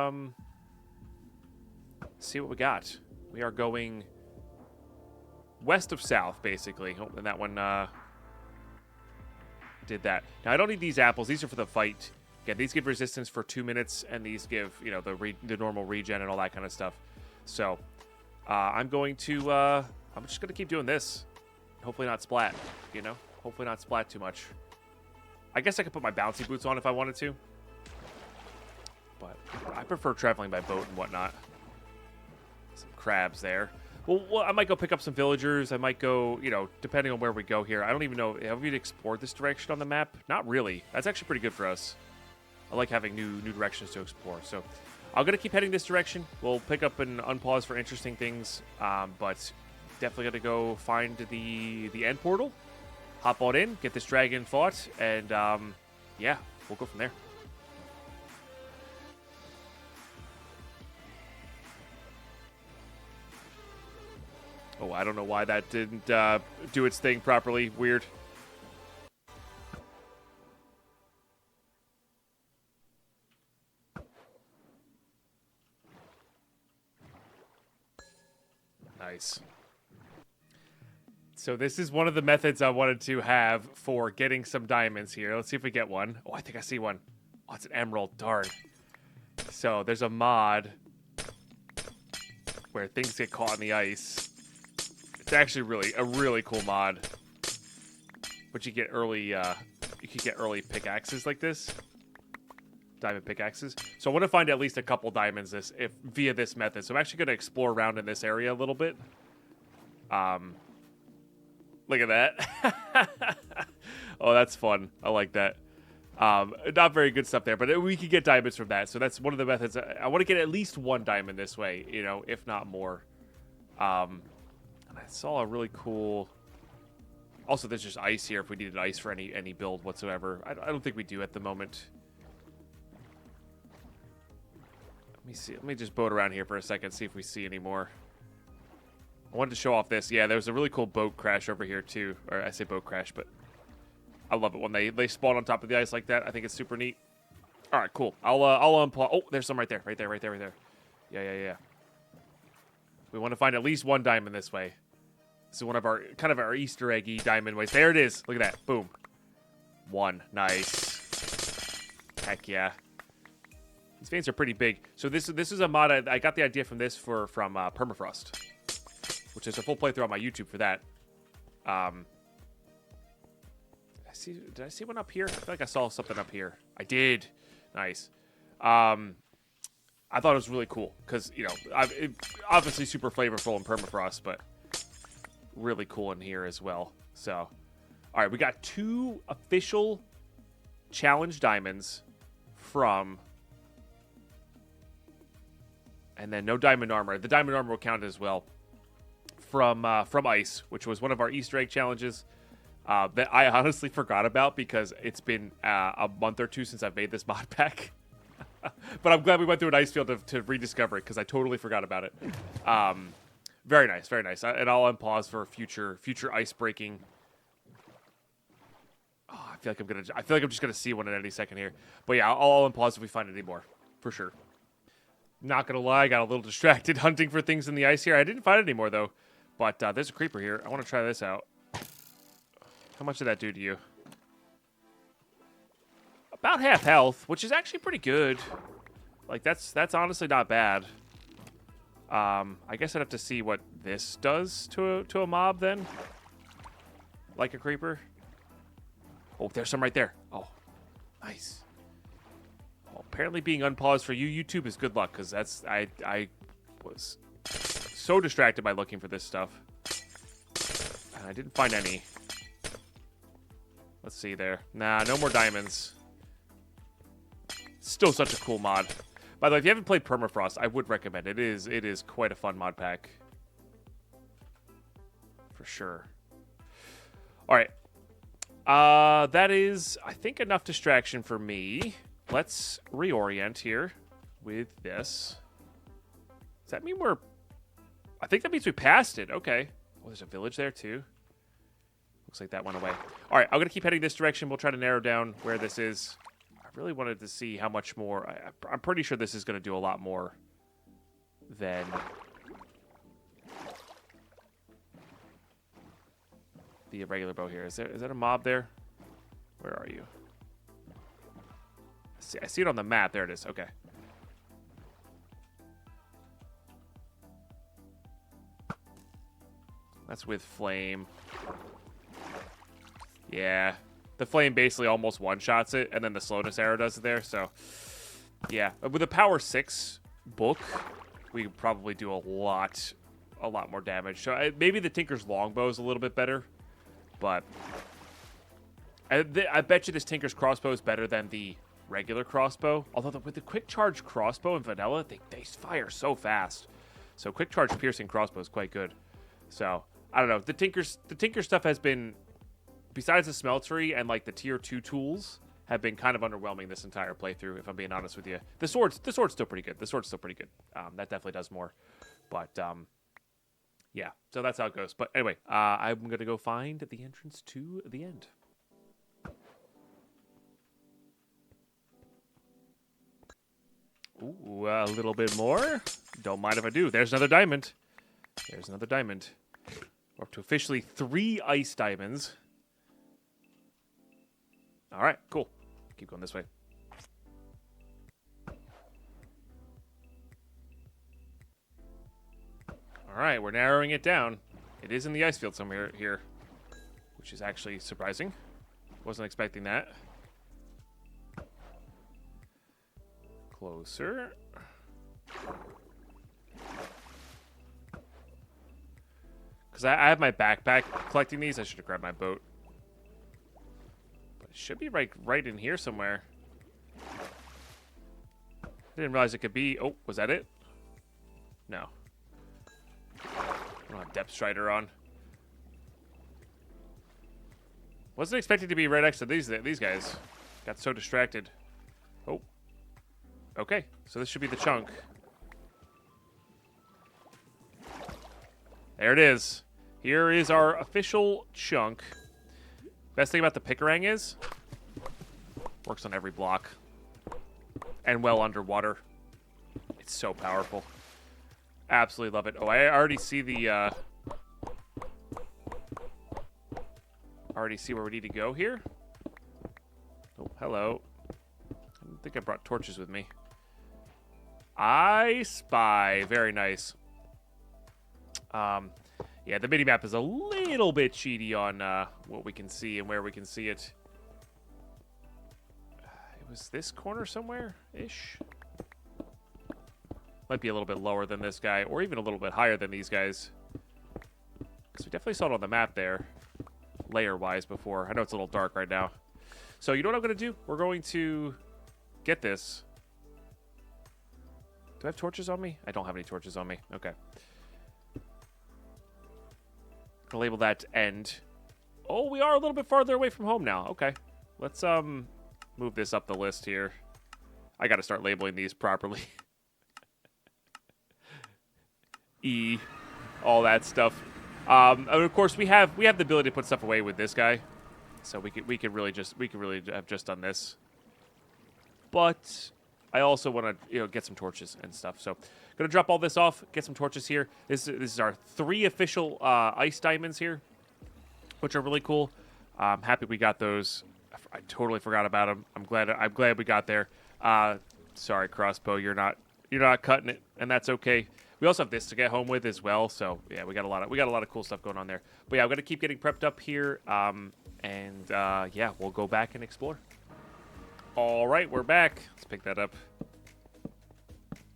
see what we got. We are going west of south, basically. Oh, and that one did that. Now I don't need these apples. These are for the fight. Again, these give resistance for 2 minutes, and these give, you know, the normal regen and all that kind of stuff. So I'm just gonna keep doing this. Hopefully not splat. You know, hopefully not splat too much. I guess I could put my bouncy boots on if I wanted to, but I prefer traveling by boat and whatnot. Some crabs there. Well, I might go pick up some villagers. I might go, you know, depending on where we go here. I don't even know. Have we explored this direction on the map? Not really. That's actually pretty good for us. I like having new directions to explore. So I'm going to keep heading this direction. We'll pick up and unpause for interesting things. But definitely going to go find the end portal. Hop on in, get this dragon fought, and yeah, we'll go from there. Oh, I don't know why that didn't do its thing properly. Weird. Nice. So this is one of the methods I wanted to have for getting some diamonds here. Let's see if we get one. Oh, I think I see one. Oh, it's an emerald. Darn. So there's a mod where things get caught in the ice. It's actually a really cool mod. But you get early, you can get early pickaxes like this. Diamond pickaxes. So I want to find at least a couple diamonds via this method. So I'm actually going to explore around in this area a little bit. Look at that. Oh, that's fun. I like that. Not very good stuff there, but we could get diamonds from that. So that's one of the methods. I want to get at least one diamond this way, you know, if not more. And I saw a really cool... Also, there's just ice here if we needed ice for any build whatsoever. I don't think we do at the moment. Let me see. Let me just boat around here for a second, see if we see any more. I wanted to show off this. Yeah, there's a really cool boat crash over here, too. Or I say boat crash, but I love it when they spawn on top of the ice like that. I think it's super neat. All right, cool. I'll unplug. Oh, there's some right there. Right there. Yeah. We want to find at least one diamond this way. This is one of our, kind of our Easter eggy diamond ways. There it is. Look at that. Boom. One. Nice. Heck yeah. These veins are pretty big. So this is a mod. I got the idea from this from Permafrost, which is a full playthrough on my YouTube for that. Did I see one up here? I feel like I saw something up here. I did. Nice. I thought it was really cool because, you know, obviously super flavorful in Permafrost, but really cool in here as well. So, all right, we got 2 official challenge diamonds from, and then no diamond armor. The diamond armor will count as well from Ice, which was one of our Easter egg challenges that I honestly forgot about because it's been a month or 2 since I've made this mod pack. But I'm glad we went through an ice field to rediscover it because I totally forgot about it. Very nice, very nice. And I'll unpause for future ice breaking. Oh, I feel like I'm just gonna see one at any second here. But yeah, I'll unpause if we find any more, for sure. Not gonna lie, I got a little distracted hunting for things in the ice here. I didn't find any more though. But there's a creeper here. I want to try this out. How much did that do to you? About half health, which is actually pretty good. Like, that's honestly not bad. I guess I'd have to see what this does to a mob then. Like a creeper. Oh, there's some right there. Oh, nice. Well, apparently being unpaused for you, YouTube, is good luck, because I was so distracted by looking for this stuff. And I didn't find any. Let's see there. Nah, no more diamonds. Still such a cool mod. By the way, if you haven't played Permafrost, I would recommend it. It is quite a fun mod pack. For sure. All right. That is, I think, enough distraction for me. Let's reorient here with this. Does that mean we're... I think that means we passed it. Okay. Oh, there's a village there, too. Looks like that went away. All right, I'm going to keep heading this direction. We'll try to narrow down where this is. I really wanted to see how much more. I'm pretty sure this is going to do a lot more than the regular bow here. Is that a mob there? Where are you? I see it on the map. There it is. Okay. That's with flame. Yeah. The flame basically almost one-shots it, and then the slowness arrow does it there, so... Yeah. With a power 6 book, we could probably do a lot more damage. So maybe the Tinker's Longbow is a little bit better, but... I bet you this Tinker's Crossbow is better than the regular crossbow. Although with the quick charge crossbow in vanilla, they fire so fast. So quick charge piercing crossbow is quite good. So... I don't know. The Tinker stuff has been, besides the Smeltery and like the tier 2 tools, have been kind of underwhelming this entire playthrough. If I'm being honest with you, the sword's still pretty good. That definitely does more, but yeah. So that's how it goes. But anyway, I'm gonna go find the entrance to the end. Ooh, a little bit more. Don't mind if I do. There's another diamond. We're up to officially 3 ice diamonds. All right, cool. Keep going this way. All right, we're narrowing it down. It is in the ice field somewhere here, which is actually surprising. Wasn't expecting that. Closer. Because I have my backpack collecting these. I should have grabbed my boat. But it should be right in here somewhere. I didn't realize it could be... Oh, was that it? No. I don't have Depth Strider on. Wasn't expecting to be right next to these guys. Got so distracted. Oh. Okay, so this should be the chunk. There it is. Here is our official chunk. Best thing about the Picarang is, works on every block. And well underwater. It's so powerful. Absolutely love it. Oh, I already see the, already see where we need to go here. Oh, hello. I don't think I brought torches with me. I spy. Very nice. Yeah, the mini-map is a little bit cheaty on what we can see and where we can see it. It was this corner somewhere-ish? Might be a little bit lower than this guy, or even a little bit higher than these guys. Because we definitely saw it on the map there, layer-wise before. I know it's a little dark right now. So you know what I'm going to do? We're going to get this. Do I have torches on me? I don't have any torches on me. Okay. I'll label that end. Oh, we are a little bit farther away from home now. Okay. Let's move this up the list here. I got to start labeling these properly. E, all that stuff. And of course, we have the ability to put stuff away with this guy, so we could really have just done this. But I also want to get some torches and stuff. So gonna drop all this off, get some torches here. This is our 3 official ice diamonds here, which are really cool. I'm happy we got those. I totally forgot about them. I'm glad we got there. Sorry, Crossbow, you're not cutting it, and that's okay. We also have this to get home with as well. So yeah, we got a lot of cool stuff going on there. But yeah, I'm gonna keep getting prepped up here, yeah, we'll go back and explore. All right, we're back. Let's pick that up.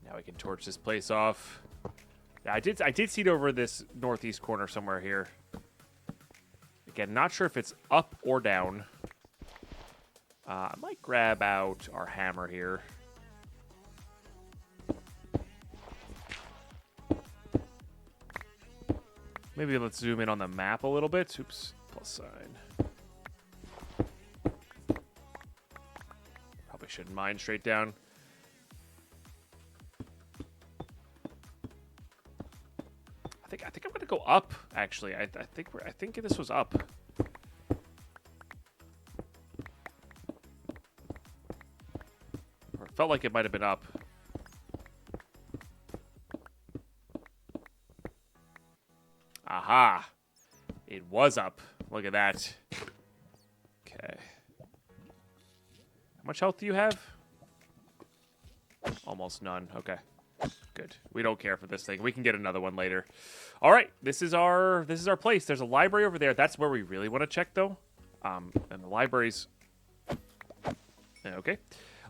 Now we can torch this place off. Yeah, I did see it over this northeast corner somewhere here. Again, not sure if it's up or down. I might grab out our hammer here. Maybe let's zoom in on the map a little bit. Oops, plus sign. Probably shouldn't mine straight down. I think I'm gonna go up. Actually, I think this was up. Felt like it might have been up. Aha. It was up. Look at that. Okay. How much health do you have? Almost none. Okay. Good. We don't care for this thing. We can get another one later. All right. This is our place. There's a library over there. That's where we really want to check, though. And the library's... Okay.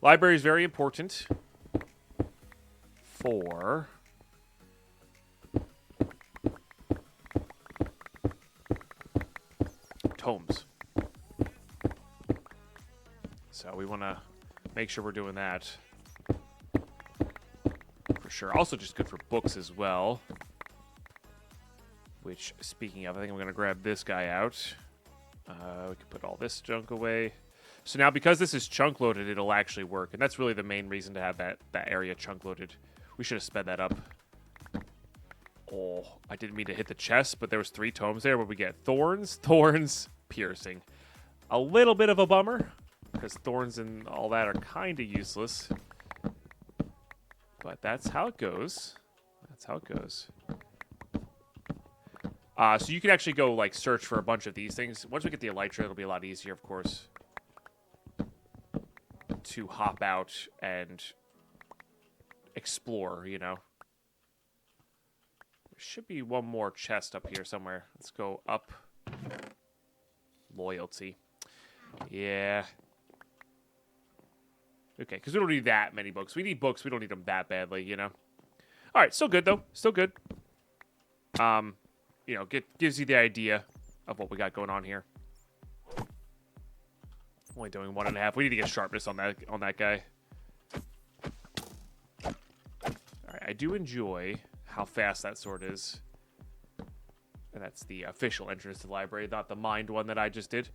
Library is very important for... tomes. So we want to make sure we're doing that. For sure. Also just good for books as well. Which, speaking of, I think I'm going to grab this guy out. We can put all this junk away. So now, because this is chunk loaded, it'll actually work. And that's really the main reason to have that area chunk loaded. We should have sped that up. Oh, I didn't mean to hit the chest, but there was 3 tomes there where we get thorns, thorns, piercing. A little bit of a bummer, because thorns and all that are kind of useless. But that's how it goes. That's how it goes. So you can actually go, like, search for a bunch of these things. Once we get the elytra, it'll be a lot easier, of course, to hop out and explore, you know. There should be one more chest up here somewhere. Let's go up. Loyalty. Yeah. Okay, because we don't need that many books. We need books. We don't need them that badly, you know. All right, still good, though. Still good. You know, gives you the idea of what we got going on here. Only doing 1.5. We need to get sharpness on that guy. All right, I do enjoy how fast that sword is. And that's the official entrance to the library, not the mined one that I just did.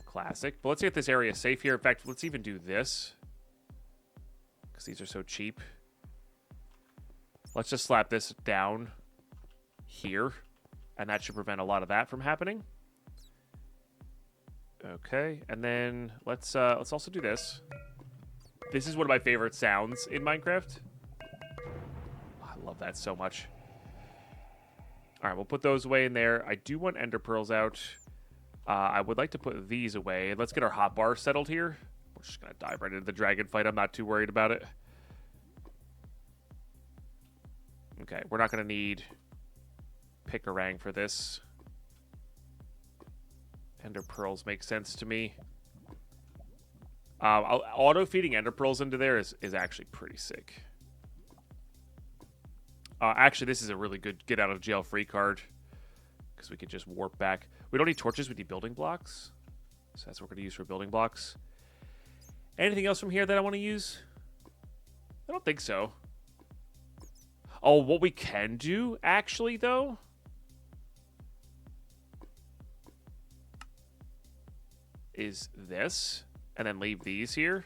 Classic. But let's get this area safe here. In fact, let's even do this. Because these are so cheap. Let's just slap this down here. And that should prevent a lot of that from happening. Okay, and then let's also do this. This is one of my favorite sounds in Minecraft. I love that so much. All right, we'll put those away in there. I do want ender pearls out. I would like to put these away. Let's get our hotbar settled here. We're just gonna dive right into the dragon fight. I'm not too worried about it. Okay, we're not gonna need Pick-a-rang for this. Ender pearls make sense to me. Auto-feeding ender pearls into there is actually pretty sick. Actually, this is a really good get-out-of-jail-free card. Because we could just warp back. We don't need torches, we need building blocks. So that's what we're going to use for building blocks. Anything else from here that I want to use? I don't think so. Oh, what we can do, actually, though... is this, and then leave these here.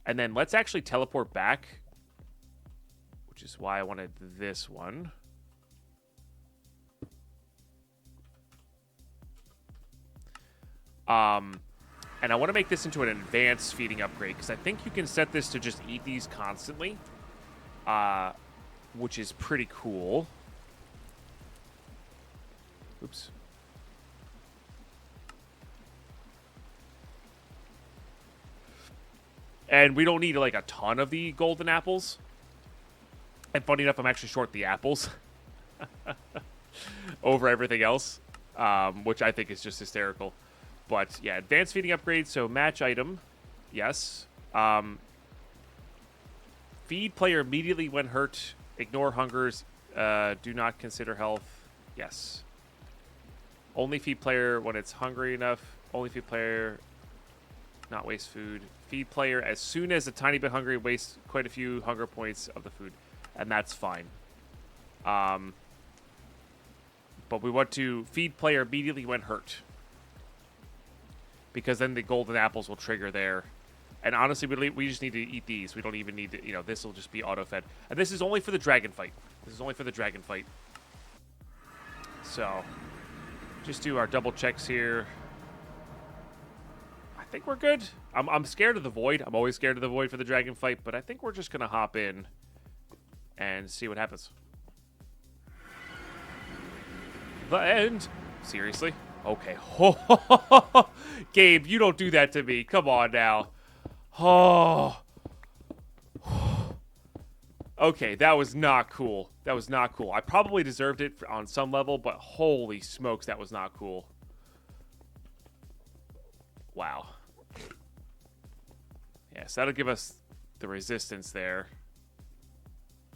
And then let's actually teleport back, which is why I wanted this one. And I want to make this into an advanced feeding upgrade, because I think you can set this to just eat these constantly, which is pretty cool. Oops. And we don't need, like, a ton of the golden apples. And funny enough, I'm actually short the apples over everything else, which I think is just hysterical. But, yeah, advanced feeding upgrade, so match item, yes. Feed player immediately when hurt. Ignore hungers. Do not consider health. Yes. Only feed player when it's hungry enough. Only feed player... not waste food. Feed player as soon as a tiny bit hungry, waste quite a few hunger points of the food. And that's fine. But we want to feed player immediately when hurt. Because then the golden apples will trigger there. And honestly, we just need to eat these. We don't even need to, you know, this will just be auto-fed. And this is only for the dragon fight. This is only for the dragon fight. So, just do our double checks here. I think we're good. I'm scared of the void. I'm always scared of the void for the dragon fight, but I think we're just gonna hop in and see what happens. The end. Seriously? Okay. Gabe, you don't do that to me. Come on now. Oh. Okay, that was not cool. That was not cool. I probably deserved it on some level, but holy smokes, that was not cool. Wow. Yes, that'll give us the resistance there.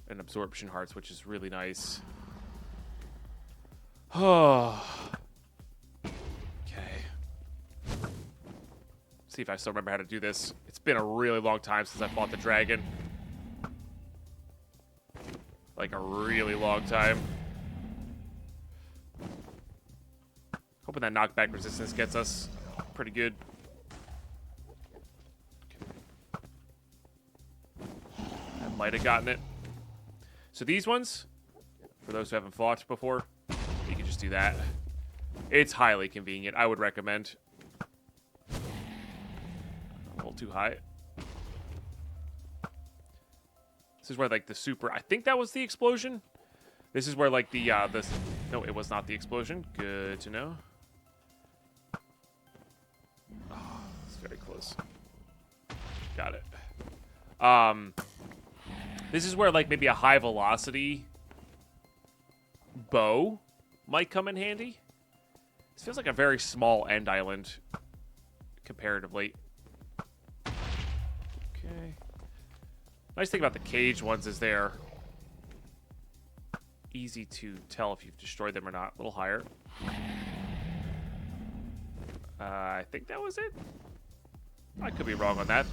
And absorption hearts, which is really nice. Oh. Okay. See if I still remember how to do this. It's been a really long time since I fought the dragon. Like a really long time. Hoping that knockback resistance gets us pretty good. I might have gotten it. So these ones, for those who haven't fought before, you can just do that. It's highly convenient. I would recommend. A little too high. This is where, like, the super... I think that was the explosion. This is where, like, the... No, it was not the explosion. Good to know. Oh, it's very close. Got it. This is where, like, maybe a high-velocity bow might come in handy. This feels like a very small end island, comparatively. Okay. Nice thing about the cage ones is they're easy to tell if you've destroyed them or not. A little higher. I think that was it. I could be wrong on that.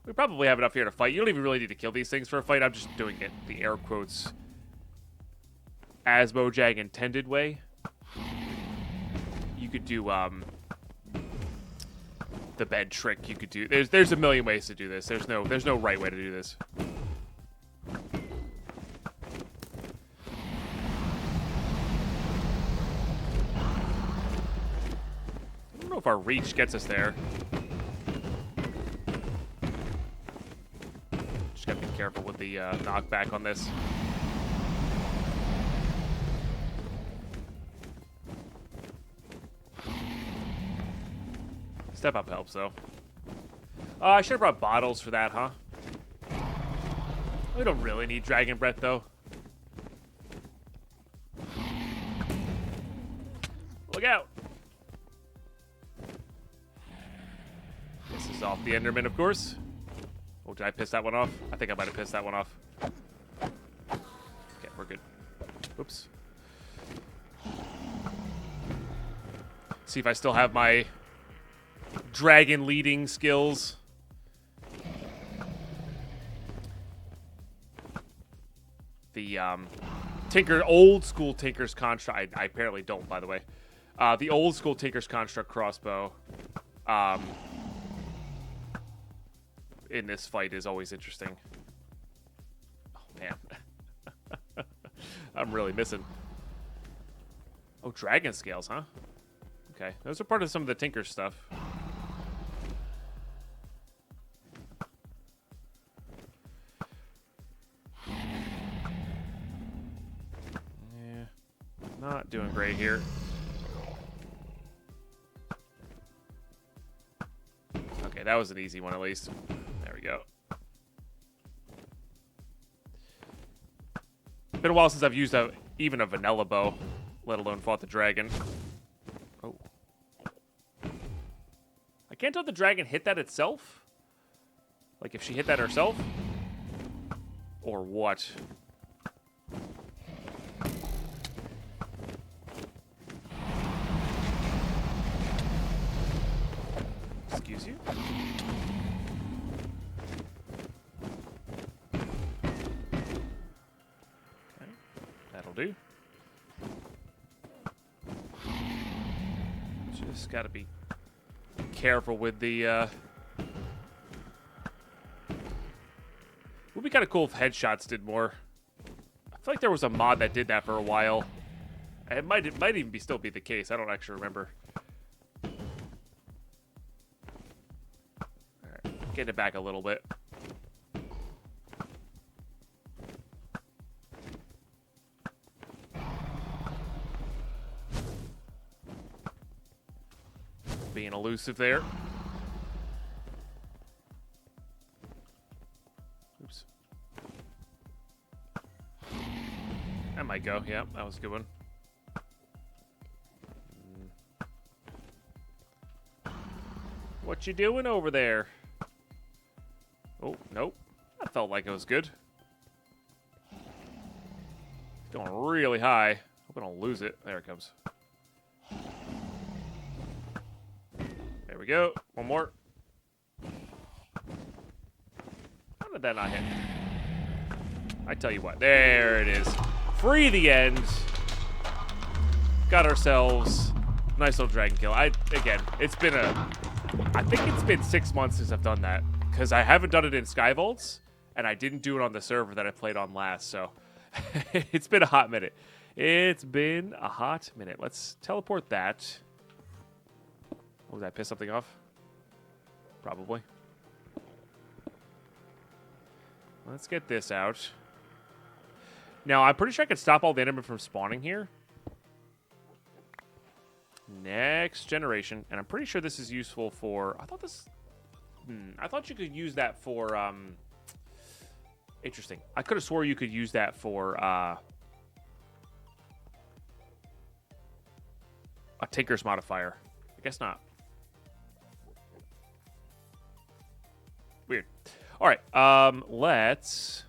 We probably have enough here to fight. You don't even really need to kill these things for a fight. I'm just doing it the air quotes as Mojang intended way. You could do the bed trick. You could do. There's a million ways to do this. There's no right way to do this. I don't know if our reach gets us there. Just gotta be careful with the knockback on this. Step up helps, though. I should have brought bottles for that, huh? We don't really need Dragon Breath, though. Look out! This is off the Enderman, of course. Oh, did I piss that one off? I think I might have pissed that one off. Okay, we're good. Oops. See if I still have my dragon leading skills. The old school Tinker's Construct. I apparently don't, by the way. The old school Tinker's Construct crossbow in this fight is always interesting. Oh man. I'm really missing. Oh, dragon scales, huh? Okay, those are part of some of the Tinker stuff. Not doing great here. Okay, that was an easy one at least. There we go. Been a while since I've used even a vanilla bow, let alone fought the dragon. Oh. I can't tell if the dragon hit that itself. Like if she hit that herself. Or what? Excuse you? Okay, that'll do. Just gotta be careful with the, would be kind of cool if headshots did more. I feel like there was a mod that did that for a while. It might even still be the case. I don't actually remember. Get it back a little bit. Being elusive there. Oops. That might go. Yeah, that was a good one. What you doing over there? Oh, nope. That felt like it was good. It's going really high. Hope I don't lose it. There it comes. There we go. One more. How did that not hit? I tell you what. There it is. Free the end. Got ourselves a nice little dragon kill. Again, it's been I think it's been 6 months since I've done that. Because I haven't done it in Skyvaults. And I didn't do it on the server that I played on last. So it's been a hot minute. It's been a hot minute. Let's teleport that. Oh, did I piss something off? Probably. Let's get this out. Now, I'm pretty sure I could stop all the endermen from spawning here. Next generation. And I'm pretty sure this is useful for... I thought this... I thought you could use that for... Interesting. I could have swore you could use that for... a Tinker's modifier. I guess not. Weird. All right. Let's...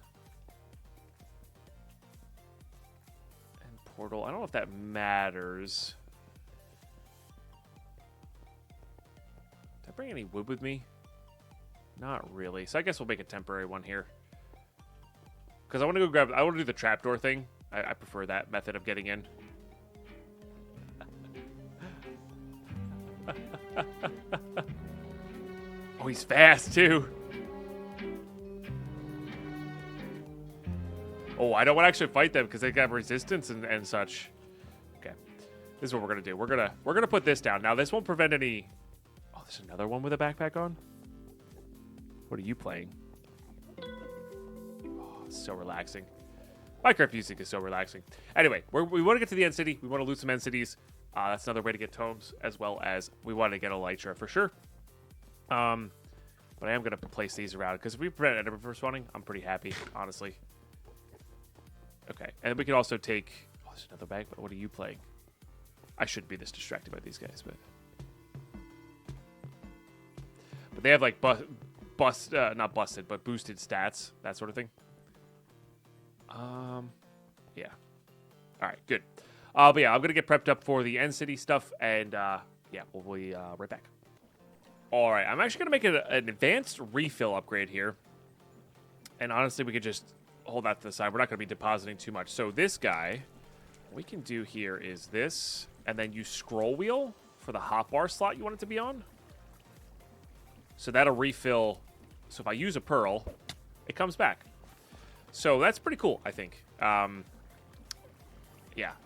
And portal. I don't know if that matters. Did I bring any wood with me? Not really. So I guess we'll make a temporary one here. Because I want to go grab... I want to do the trapdoor thing. I prefer that method of getting in. Oh, he's fast, too. Oh, I don't want to actually fight them because they got resistance and such. Okay. This is what we're going to do. We're going to put this down. Now, this won't prevent any... Oh, there's another one with a backpack on? What are you playing? Oh, it's so relaxing. Minecraft music is so relaxing. Anyway, we want to get to the end city. We want to loot some end cities. That's another way to get tomes, as well as we want to get a elytra for sure. But I am going to place these around, because if we prevent endermen from spawning, I'm pretty happy, honestly. Okay, and we can also take... Oh, there's another bag, but what are you playing? I shouldn't be this distracted by these guys, but... But they have, like, not busted, but boosted stats, that sort of thing. Yeah. All right, good. But yeah, I'm going to get prepped up for the end city stuff, and yeah, we'll be right back. All right, I'm actually going to make an advanced refill upgrade here. And honestly, we could just hold that to the side. We're not going to be depositing too much. So this guy, what we can do here is this, and then use scroll wheel for the hotbar slot you want it to be on. So that'll refill. So if I use a pearl, it comes back. So that's pretty cool, I think. Yeah,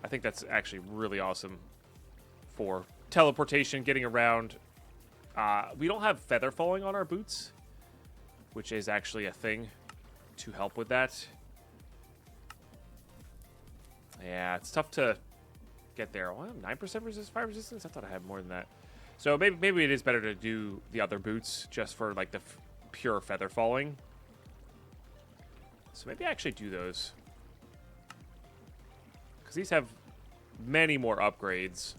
I think that's actually really awesome for teleportation, getting around. We don't have feather falling on our boots, which is actually a thing to help with that. Yeah, it's tough to get there. Well, 9% fire resistance? I thought I had more than that. So maybe it is better to do the other boots just for like the pure feather falling. So maybe I actually do those. Because these have many more upgrades.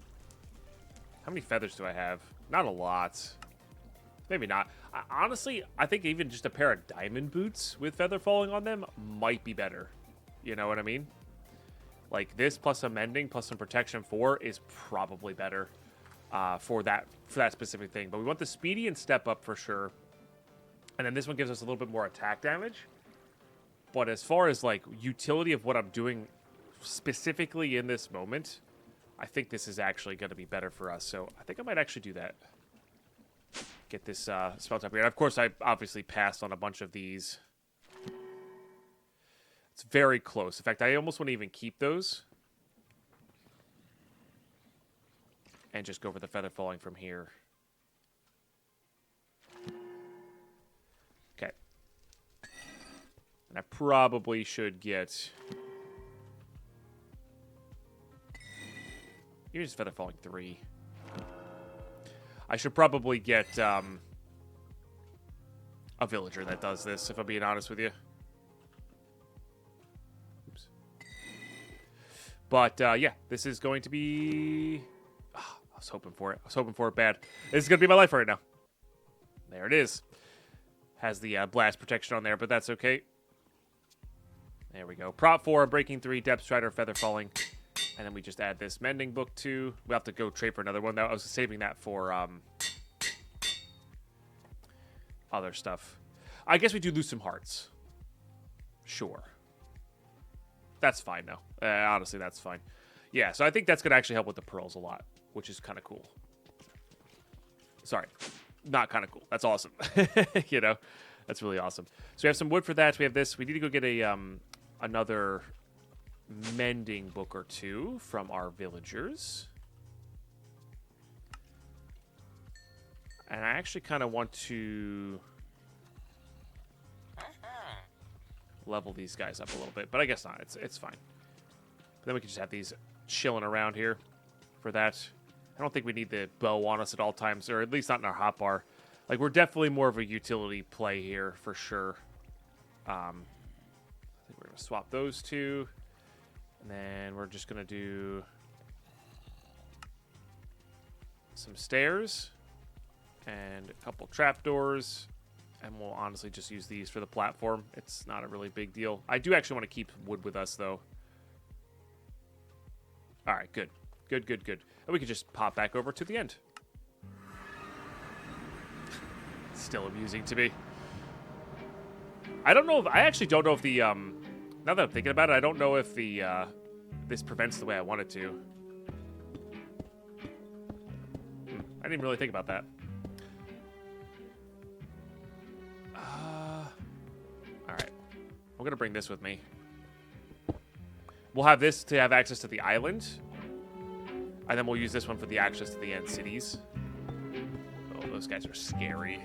How many feathers do I have? Not a lot. Maybe not. Honestly, I think even just a pair of diamond boots with feather falling on them might be better. You know what I mean? Like this plus a mending plus some protection 4 is probably better for that specific thing. But we want the speedy and step up for sure. And then this one gives us a little bit more attack damage. But as far as like utility of what I'm doing specifically in this moment, I think this is actually going to be better for us. So I think I might actually do that. Get this Smeltery upgrade. Of course, I obviously passed on a bunch of these. It's very close. In fact, I almost want to even keep those. And just go for the feather falling from here. And I probably should get... Here's Feather Falling 3. I should probably get a villager that does this, if I'm being honest with you. Oops. But, yeah, this is going to be... Oh, I was hoping for it. I was hoping for it bad. This is going to be my life right now. There it is. Has the blast protection on there, but that's okay. There we go. Prop 4, Breaking 3, Depth Strider, Feather Falling. And then we just add this Mending Book too. We'll have to go trade for another one. I was saving that for other stuff. I guess we do lose some hearts. Sure. That's fine now. Honestly, that's fine. Yeah, so I think that's going to actually help with the pearls a lot, which is kind of cool. Sorry. Not kind of cool. That's awesome. You know, that's really awesome. So we have some wood for that. We have this. We need to go get a another Mending Book or two from our villagers. And I actually kind of want to level these guys up a little bit, but I guess not. It's fine. But then we can just have these chilling around here for that. I don't think we need the bow on us at all times, or at least not in our hotbar. Like, we're definitely more of a utility play here, for sure. I think we're going to swap those two. And then we're just going to do some stairs and a couple trapdoors. And we'll honestly just use these for the platform. It's not a really big deal. I do actually want to keep wood with us, though. All right, good. Good, good, good. And we can just pop back over to the end. Still amusing to me. I don't know if... I actually don't know if the... now that I'm thinking about it, I don't know if the... this prevents the way I want it to. I didn't really think about that. Alright. I'm going to bring this with me. We'll have this to have access to the island. And then we'll use this one for the access to the end cities. Oh, those guys are scary.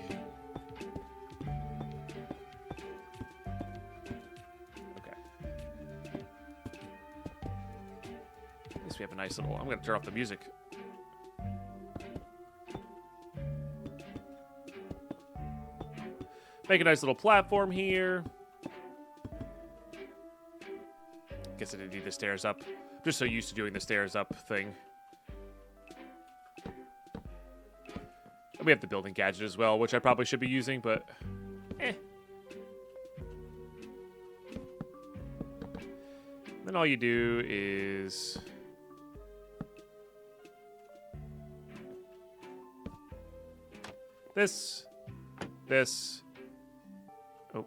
Okay. At least we have a nice little... I'm going to turn off the music. Make a nice little platform here. Guess I didn't need the stairs up. I'm just so used to doing the stairs up thing. And we have the building gadget as well, which I probably should be using, but... Then all you do is... This. Oh,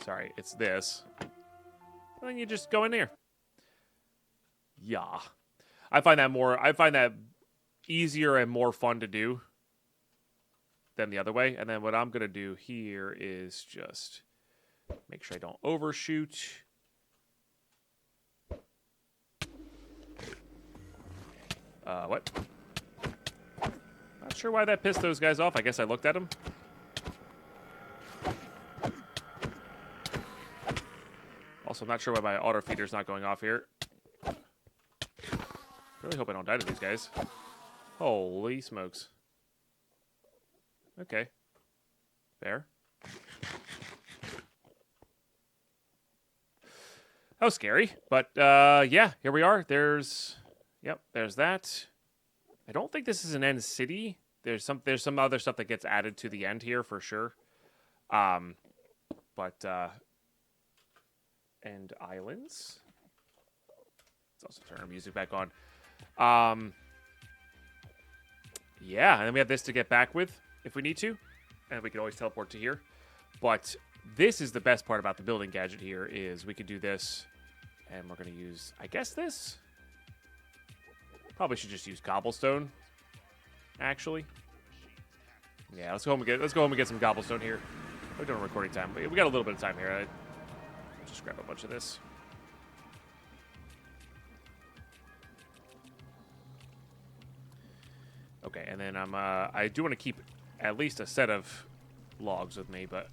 sorry, it's this. And then you just go in there. Yeah. I find that easier and more fun to do than the other way. And then what I'm going to do here is just make sure I don't overshoot. What? Not sure why that pissed those guys off. I guess I looked at them. Also, I'm not sure why my auto feeder's not going off here. Really hope I don't die to these guys. Holy smokes. Okay. Fair. That was scary. But, yeah, here we are. There's that. I don't think this is an end city. There's some other stuff that gets added to the end here for sure. End islands. Let's also turn our music back on. Yeah, and then we have this to get back with if we need to. And we can always teleport to here. But this is the best part about the building gadget here is we could do this. And we're going to use, I guess, this. Probably should just use cobblestone, actually. Yeah, let's go home and get some cobblestone here. We're doing recording time. We got a little bit of time here. I'll just grab a bunch of this. Okay, and then I do want to keep at least a set of logs with me, but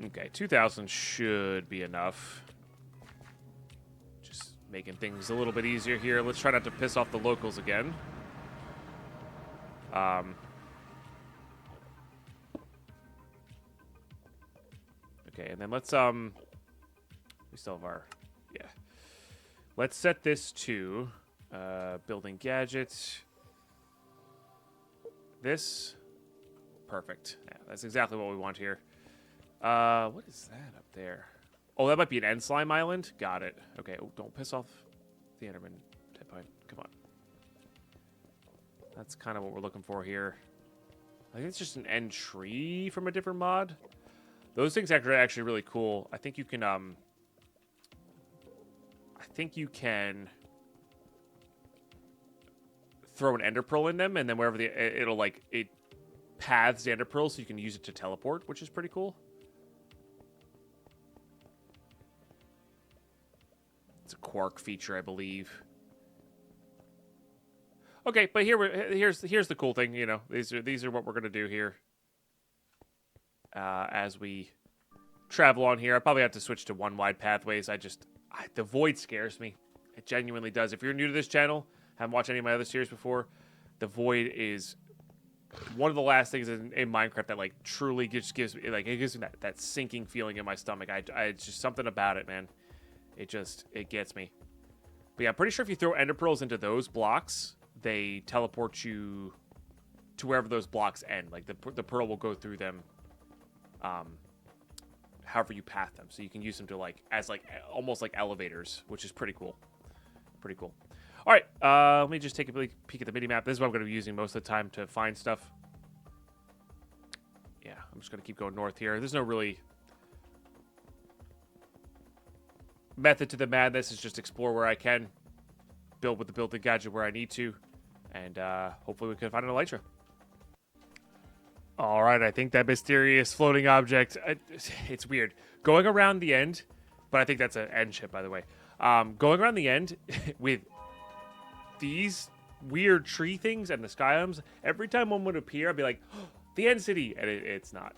Okay, 2,000 should be enough. Just making things a little bit easier here. Let's try not to piss off the locals again. Okay, and then let's, we still have our, yeah. Let's set this to, building gadgets. This. Perfect. Yeah, that's exactly what we want here. What is that up there? Oh, that might be an end slime island. Got it. Okay, oh, don't piss off the Enderman. Deadpine. Come on. That's kind of what we're looking for here. I think it's just an end tree from a different mod. Those things are actually really cool. I think you can, throw an ender pearl in them, and then wherever it'll like, it paths the ender pearl so you can use it to teleport, which is pretty cool. It's a quark feature, I believe. Okay, but here's the cool thing. You know, these are what we're gonna do here. As we travel on here, I probably have to switch to one wide pathways. The void scares me. It genuinely does. If you're new to this channel, haven't watched any of my other series before, the void is one of the last things in Minecraft that like truly just gives me that sinking feeling in my stomach. It's just something about it, man. It gets me. But yeah, I'm pretty sure if you throw ender pearls into those blocks, they teleport you to wherever those blocks end. Like the pearl will go through them, however you path them. So you can use them to as almost like elevators, which is pretty cool. Pretty cool. All right, let me just take a peek at the mini-map. This is what I'm going to be using most of the time to find stuff. Yeah, I'm just going to keep going north here. There's no really method to the madness. Is just explore where I can, build with the built-in gadget where I need to, and hopefully we can find an elytra. All right, I think that mysterious floating object, it's weird. Going around the end, but I think that's an end ship, by the way. Going around the end with these weird tree things and the skylimes, every time one would appear, I'd be like, oh, the end city, and it's not.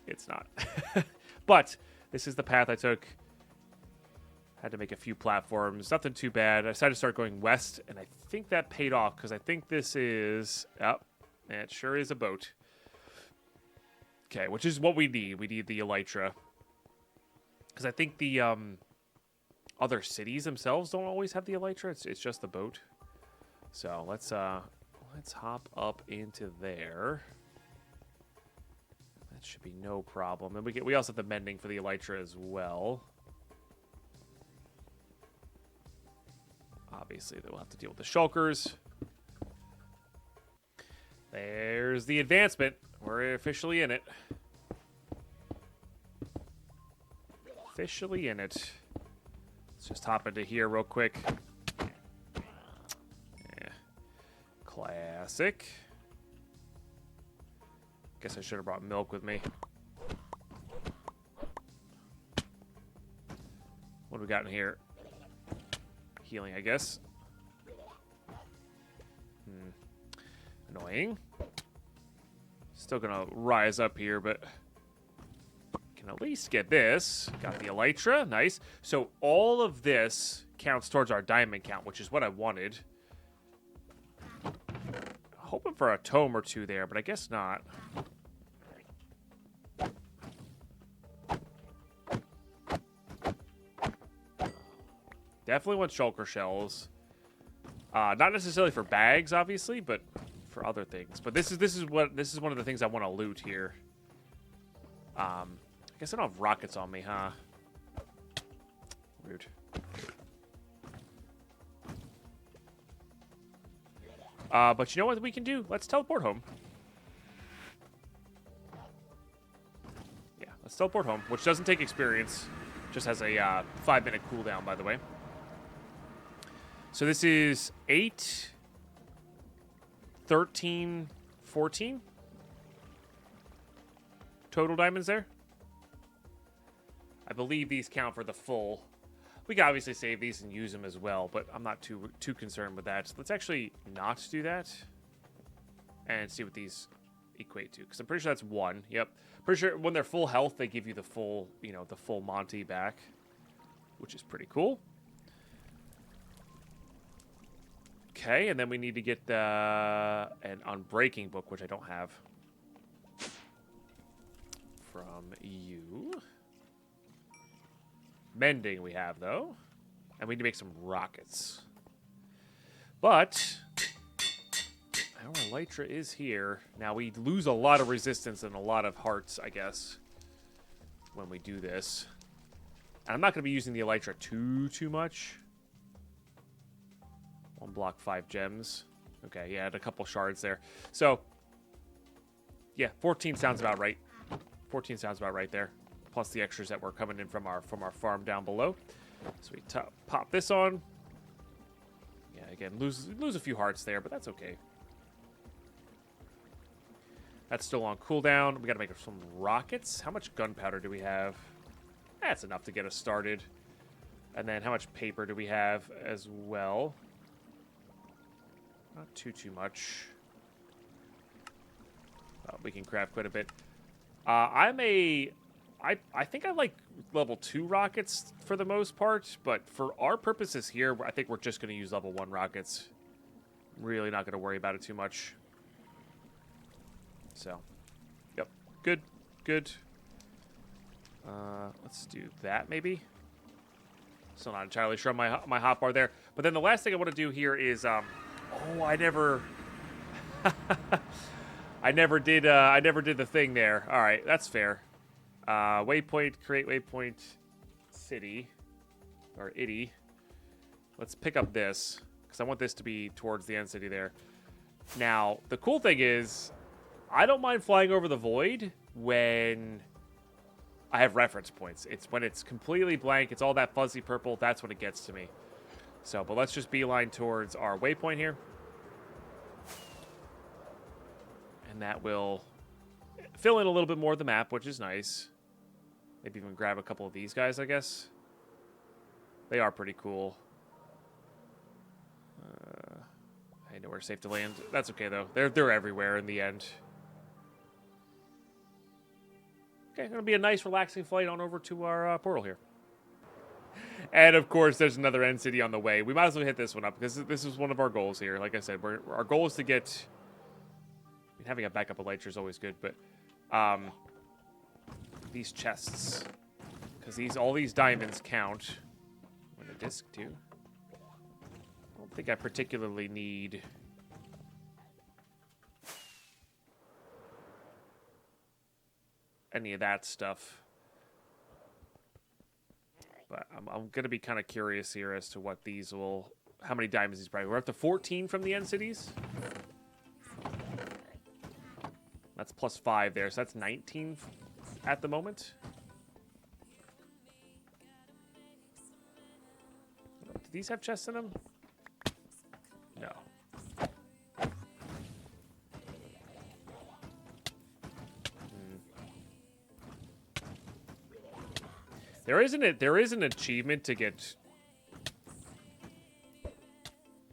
But this is the path I took. Had to make a few platforms, nothing too bad. I decided to start going west, and I think that paid off, because I think this is, it sure is a boat. Okay, which is what we need. We need the elytra. Because I think the other cities themselves don't always have the elytra. It's just the boat. So let's hop up into there. That should be no problem. And we also have the mending for the elytra as well. Obviously, we'll have to deal with the shulkers. There's the advancement. We're officially in it. Officially in it. Let's just hop into here real quick. Yeah. Classic. Guess I should have brought milk with me. What do we got in here? Healing, I guess. Annoying. Still gonna rise up here, but can at least get this. Got the elytra, nice. So all of this counts towards our diamond count, which is what I wanted. Hoping for a tome or two there, but I guess not. Definitely want shulker shells. Not necessarily for bags, obviously, but for other things. But this is one of the things I want to loot here. I guess I don't have rockets on me, huh? Rude. But you know what we can do? Let's teleport home. Yeah, let's teleport home, which doesn't take experience. Just has a 5-minute cooldown, by the way. So this is 8, 13, 14 total diamonds there. I believe these count for the full. We can obviously save these and use them as well, but I'm not too concerned with that. So let's actually not do that and see what these equate to? Because I'm pretty sure that's 1. Yep. Pretty sure when they're full health, they give you the full, the full Monty back, which is pretty cool. Okay, and then we need to get an Unbreaking book, which I don't have. From you. Mending we have, though. And we need to make some rockets. But our Elytra is here. Now, we lose a lot of resistance and a lot of hearts, I guess, when we do this. And I'm not going to be using the Elytra too much. 1 block, 5 gems. Okay, yeah, had a couple shards there. So, yeah, 14 sounds about right. 14 sounds about right there. Plus the extras that were coming in from our farm down below. So we pop this on. Yeah, again, lose a few hearts there, but that's okay. That's still on cooldown. We got to make some rockets. How much gunpowder do we have? That's enough to get us started. And then how much paper do we have as well? Not too much. We can craft quite a bit. I think I like level 2 rockets for the most part, but for our purposes here, I think we're just going to use level 1 rockets. Really not going to worry about it too much. So, yep, good. Let's do that maybe. Still not entirely sure on my hotbar there. But then the last thing I want to do here is, oh, I never did the thing there. All right, that's fair. Waypoint, create waypoint, city, or itty. Let's pick up this, because I want this to be towards the end city there. Now, the cool thing is, I don't mind flying over the void when I have reference points. It's when it's completely blank, it's all that fuzzy purple, that's when it gets to me. So, but let's just beeline towards our waypoint here. And that will fill in a little bit more of the map, which is nice. Maybe even grab a couple of these guys, I guess. They are pretty cool. I know where safe to land. That's okay, though. They're everywhere in the end. Okay, it'll be a nice, relaxing flight on over to our portal here. And, of course, there's another end city on the way. We might as well hit this one up, because this is one of our goals here. Like I said, our goal is to get... I mean, having a backup Elytra is always good, but... these chests. Because all these diamonds count. And a disc, too. I don't think I particularly need... any of that stuff. But I'm going to be kind of curious here as to what these will... how many diamonds these probably... We're up to 14 from the end cities. That's plus 5 there, so that's 19 at the moment. Do these have chests in them? No. There is an achievement to get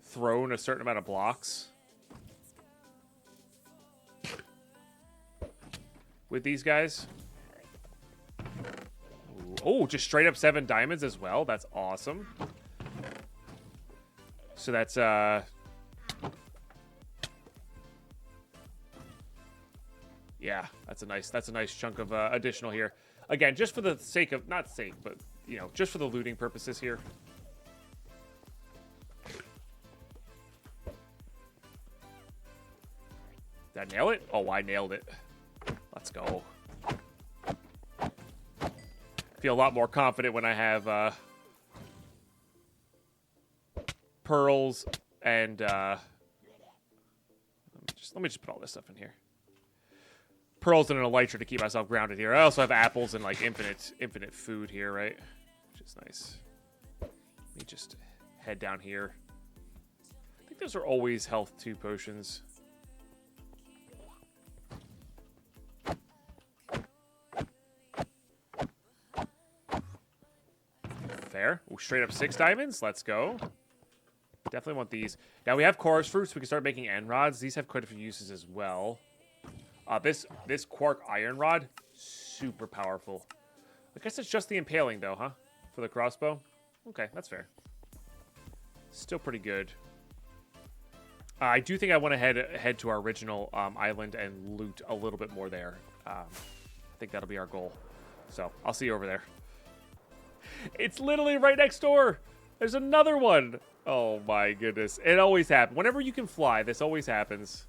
thrown a certain amount of blocks with these guys. Ooh. Oh, just straight up 7 diamonds as well. That's awesome. So that's yeah, that's a nice chunk of additional here. Again, just for the sake of, not sake, but, you know, just for the looting purposes here. Did I nail it? Oh, I nailed it. Let's go. Feel a lot more confident when I have pearls and let me just put all this stuff in here. Pearls and an elytra to keep myself grounded here. I also have apples and like infinite food here, right? Which is nice. Let me just head down here. I think those are always health 2 potions. Fair. Ooh, straight up 6 diamonds. Let's go. Definitely want these. Now we have chorus fruits. We can start making end rods. These have quite a few uses as well. This quark iron rod, super powerful. I guess it's just the impaling though, huh? For the crossbow. Okay, that's fair. Still pretty good. I do think I want to head to our original island and loot a little bit more there. I think that'll be our goal. So I'll see you over there. It's literally right next door. There's another one. Oh my goodness. It always happens. Whenever you can fly, this always happens.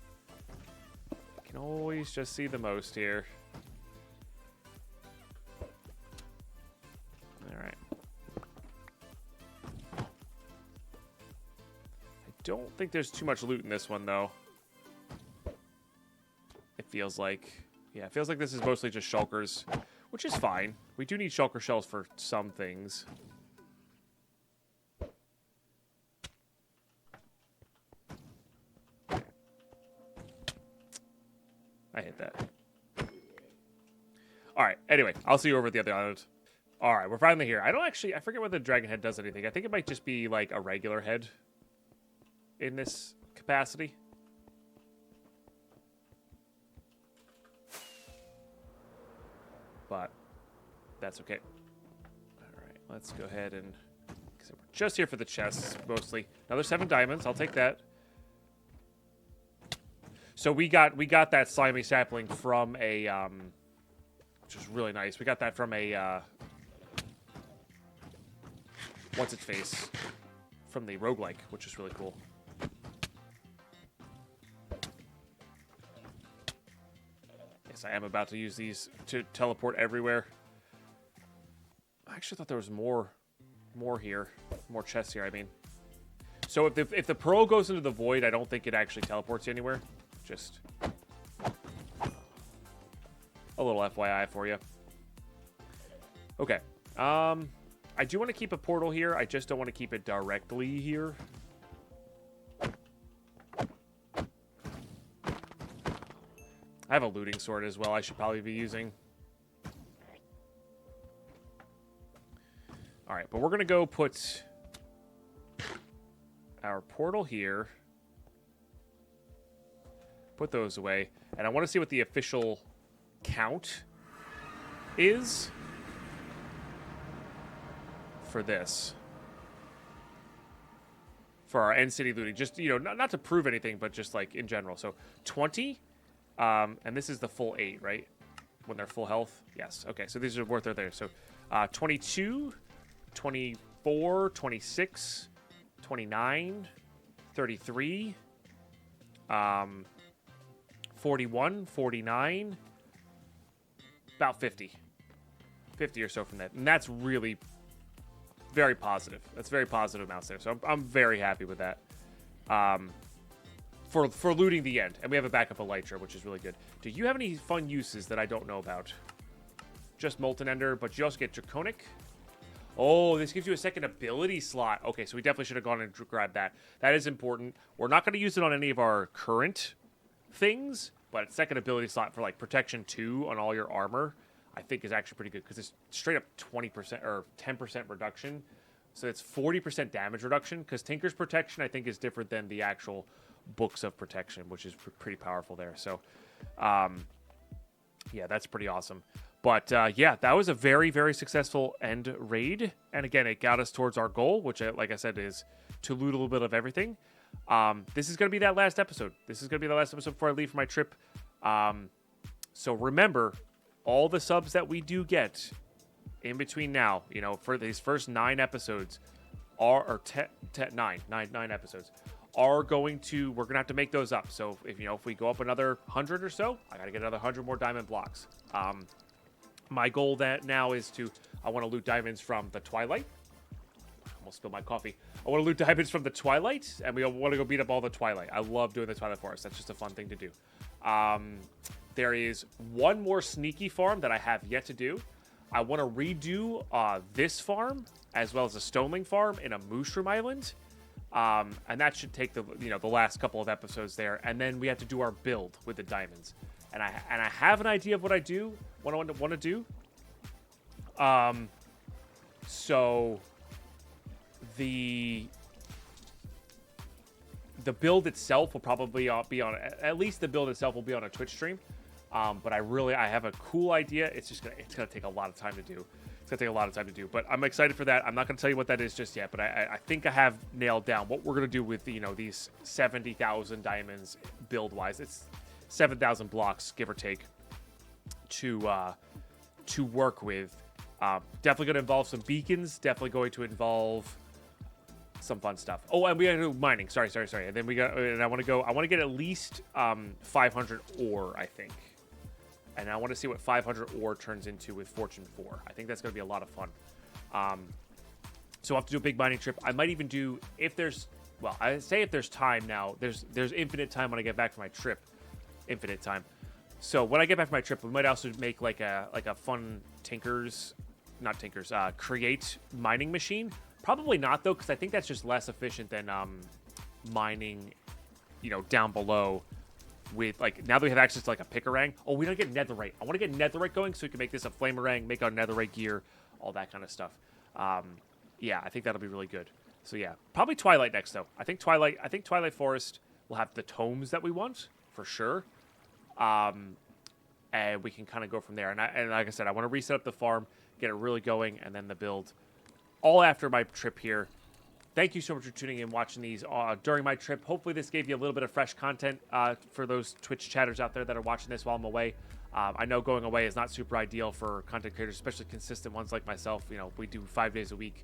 You can always just see the most here. All right. I don't think there's too much loot in this one, though. It feels like... Yeah, it feels like this is mostly just shulkers, which is fine. We do need shulker shells for some things. I hit that. Alright, anyway, I'll see you over at the other island. Alright, we're finally here. I forget whether the dragon head does anything. I think it might just be like a regular head in this capacity. But that's okay. Alright, let's go ahead and... We're just here for the chests, mostly. Another 7 diamonds, I'll take that. So we got that slimy sapling from a, which is really nice. We got that from a, what's its face? From the roguelike, which is really cool. Yes, I am about to use these to teleport everywhere. I actually thought there was more here. More chests here, I mean. So if the pearl goes into the void, I don't think it actually teleports you anywhere. Just a little FYI for you. Okay. I do want to keep a portal here. I just don't want to keep it directly here. I have a looting sword as well I should probably be using. Alright, but we're going to go put our portal here. Put those away. And I want to see what the official count is for this. For our end city looting. Just, you know, not to prove anything, but just like in general. So 20. And this is the full 8, right? When they're full health. Yes. Okay, so these are worth it there. So 22, 24, 26, 29, 33, 41, 49, about 50. 50 or so from that. And that's really very positive. That's very positive amounts there. So I'm very happy with that. For looting the end. And we have a backup elytra, which is really good. Do you have any fun uses that I don't know about? Just Molten Ender, but you also get Draconic. Oh, this gives you a second ability slot. Okay, so we definitely should have gone and grabbed that. That is important. We're not going to use it on any of our current things, but second ability slot for like protection 2 on all your armor, I think is actually pretty good because it's straight up 20% or 10% reduction. So it's 40% damage reduction because Tinker's protection I think is different than the actual books of protection, which is pretty powerful there. So, yeah, that's pretty awesome. But yeah, that was a very, very successful end raid. And again, it got us towards our goal, which, like I said, is to loot a little bit of everything. This is going to be that last episode. This is going to be the last episode before I leave for my trip. So remember, all the subs that we do get in between now, you know, for these first 9 episodes, or 9 episodes, are going to, we're going to have to make those up. So if we go up another 100 or so, I got to get another 100 more diamond blocks. My goal that now is I want to loot diamonds from the Twilight. I almost spilled my coffee. I want to loot diamonds from the Twilight, and we want to go beat up all the Twilight. I love doing the Twilight Forest. That's just a fun thing to do. There is one more sneaky farm that I have yet to do. I want to redo this farm, as well as a Stoneling farm in a Mushroom Island. And that should take the last couple of episodes there. And then we have to do our build with the diamonds. And I have an idea of what I want to do. So the build itself will probably be on, at least the build itself will be on a Twitch stream. But I have a cool idea. It's gonna take a lot of time to do. It's gonna take a lot of time to do. But I'm excited for that. I'm not gonna tell you what that is just yet. But I think I have nailed down what we're gonna do with these 70,000 diamonds build wise. It's 7,000 blocks, give or take, to work with. Definitely going to involve some beacons. Definitely going to involve some fun stuff. Oh, and we got to do mining. Sorry. And then I want to get at least 500 ore, I think. And I want to see what 500 ore turns into with Fortune 4. I think that's going to be a lot of fun. So I'll have to do a big mining trip. I might even do, if there's time now. There's infinite time when I get back from my trip. Infinite time. So when I get back from my trip, we might also make like a fun create mining machine. Probably not though, because I think that's just less efficient than mining, down below. With now that we have access to like a pickerang. Oh, we don't get netherite. I want to get netherite going so we can make this a flamerang, make our netherite gear, all that kind of stuff. Yeah, I think that'll be really good. So yeah, probably Twilight next though. I think Twilight Forest will have the tomes that we want for sure. And we can kind of go from there. And like I said, I want to reset up the farm, get it really going, and then the build. All after my trip here. Thank you so much for tuning in, watching these during my trip. Hopefully this gave you a little bit of fresh content for those Twitch chatters out there that are watching this while I'm away. I know going away is not super ideal for content creators, especially consistent ones like myself. We do 5 days a week,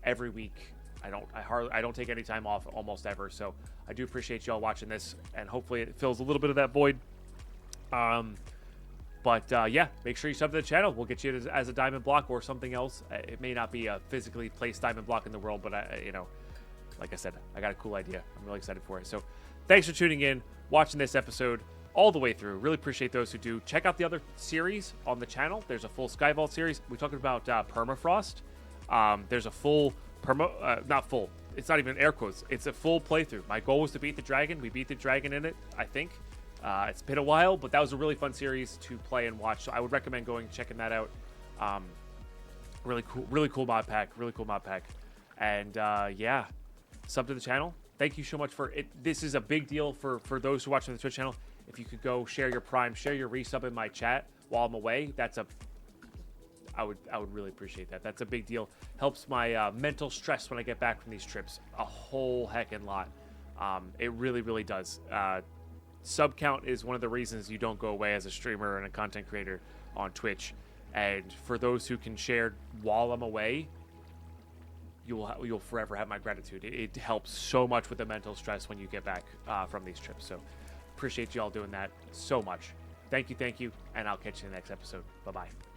every week. I don't take any time off almost ever. So I do appreciate y'all watching this, and hopefully it fills a little bit of that void. Yeah, make sure you sub to the channel. We'll get you as a diamond block or something else. It may not be a physically placed diamond block in the world, but like I said, I got a cool idea. I'm really excited for it. So thanks for tuning in, watching this episode all the way through. Really appreciate those who do. Check out the other series on the channel. There's a full Skyvault series. We talked about permafrost. There's a full not full. It's not even air quotes. It's a full playthrough. My goal was to beat the dragon. We beat the dragon in it, I think. It's been a while, but that was a really fun series to play and watch. So I would recommend checking that out. Really cool mod pack. And yeah, sub to the channel. Thank you so much for it. This is a big deal for those who are watching the Twitch channel. If you could go share your Prime, share your resub in my chat while I'm away, I would really appreciate that. That's a big deal. Helps my mental stress when I get back from these trips a whole heckin' lot. It really does. Sub count is one of the reasons you don't go away as a streamer and a content creator on Twitch. And for those who can share while I'm away, you'll forever have my gratitude. It helps so much with the mental stress when you get back from these trips. So appreciate you all doing that so much. Thank you, and I'll catch you in the next episode. Bye-bye.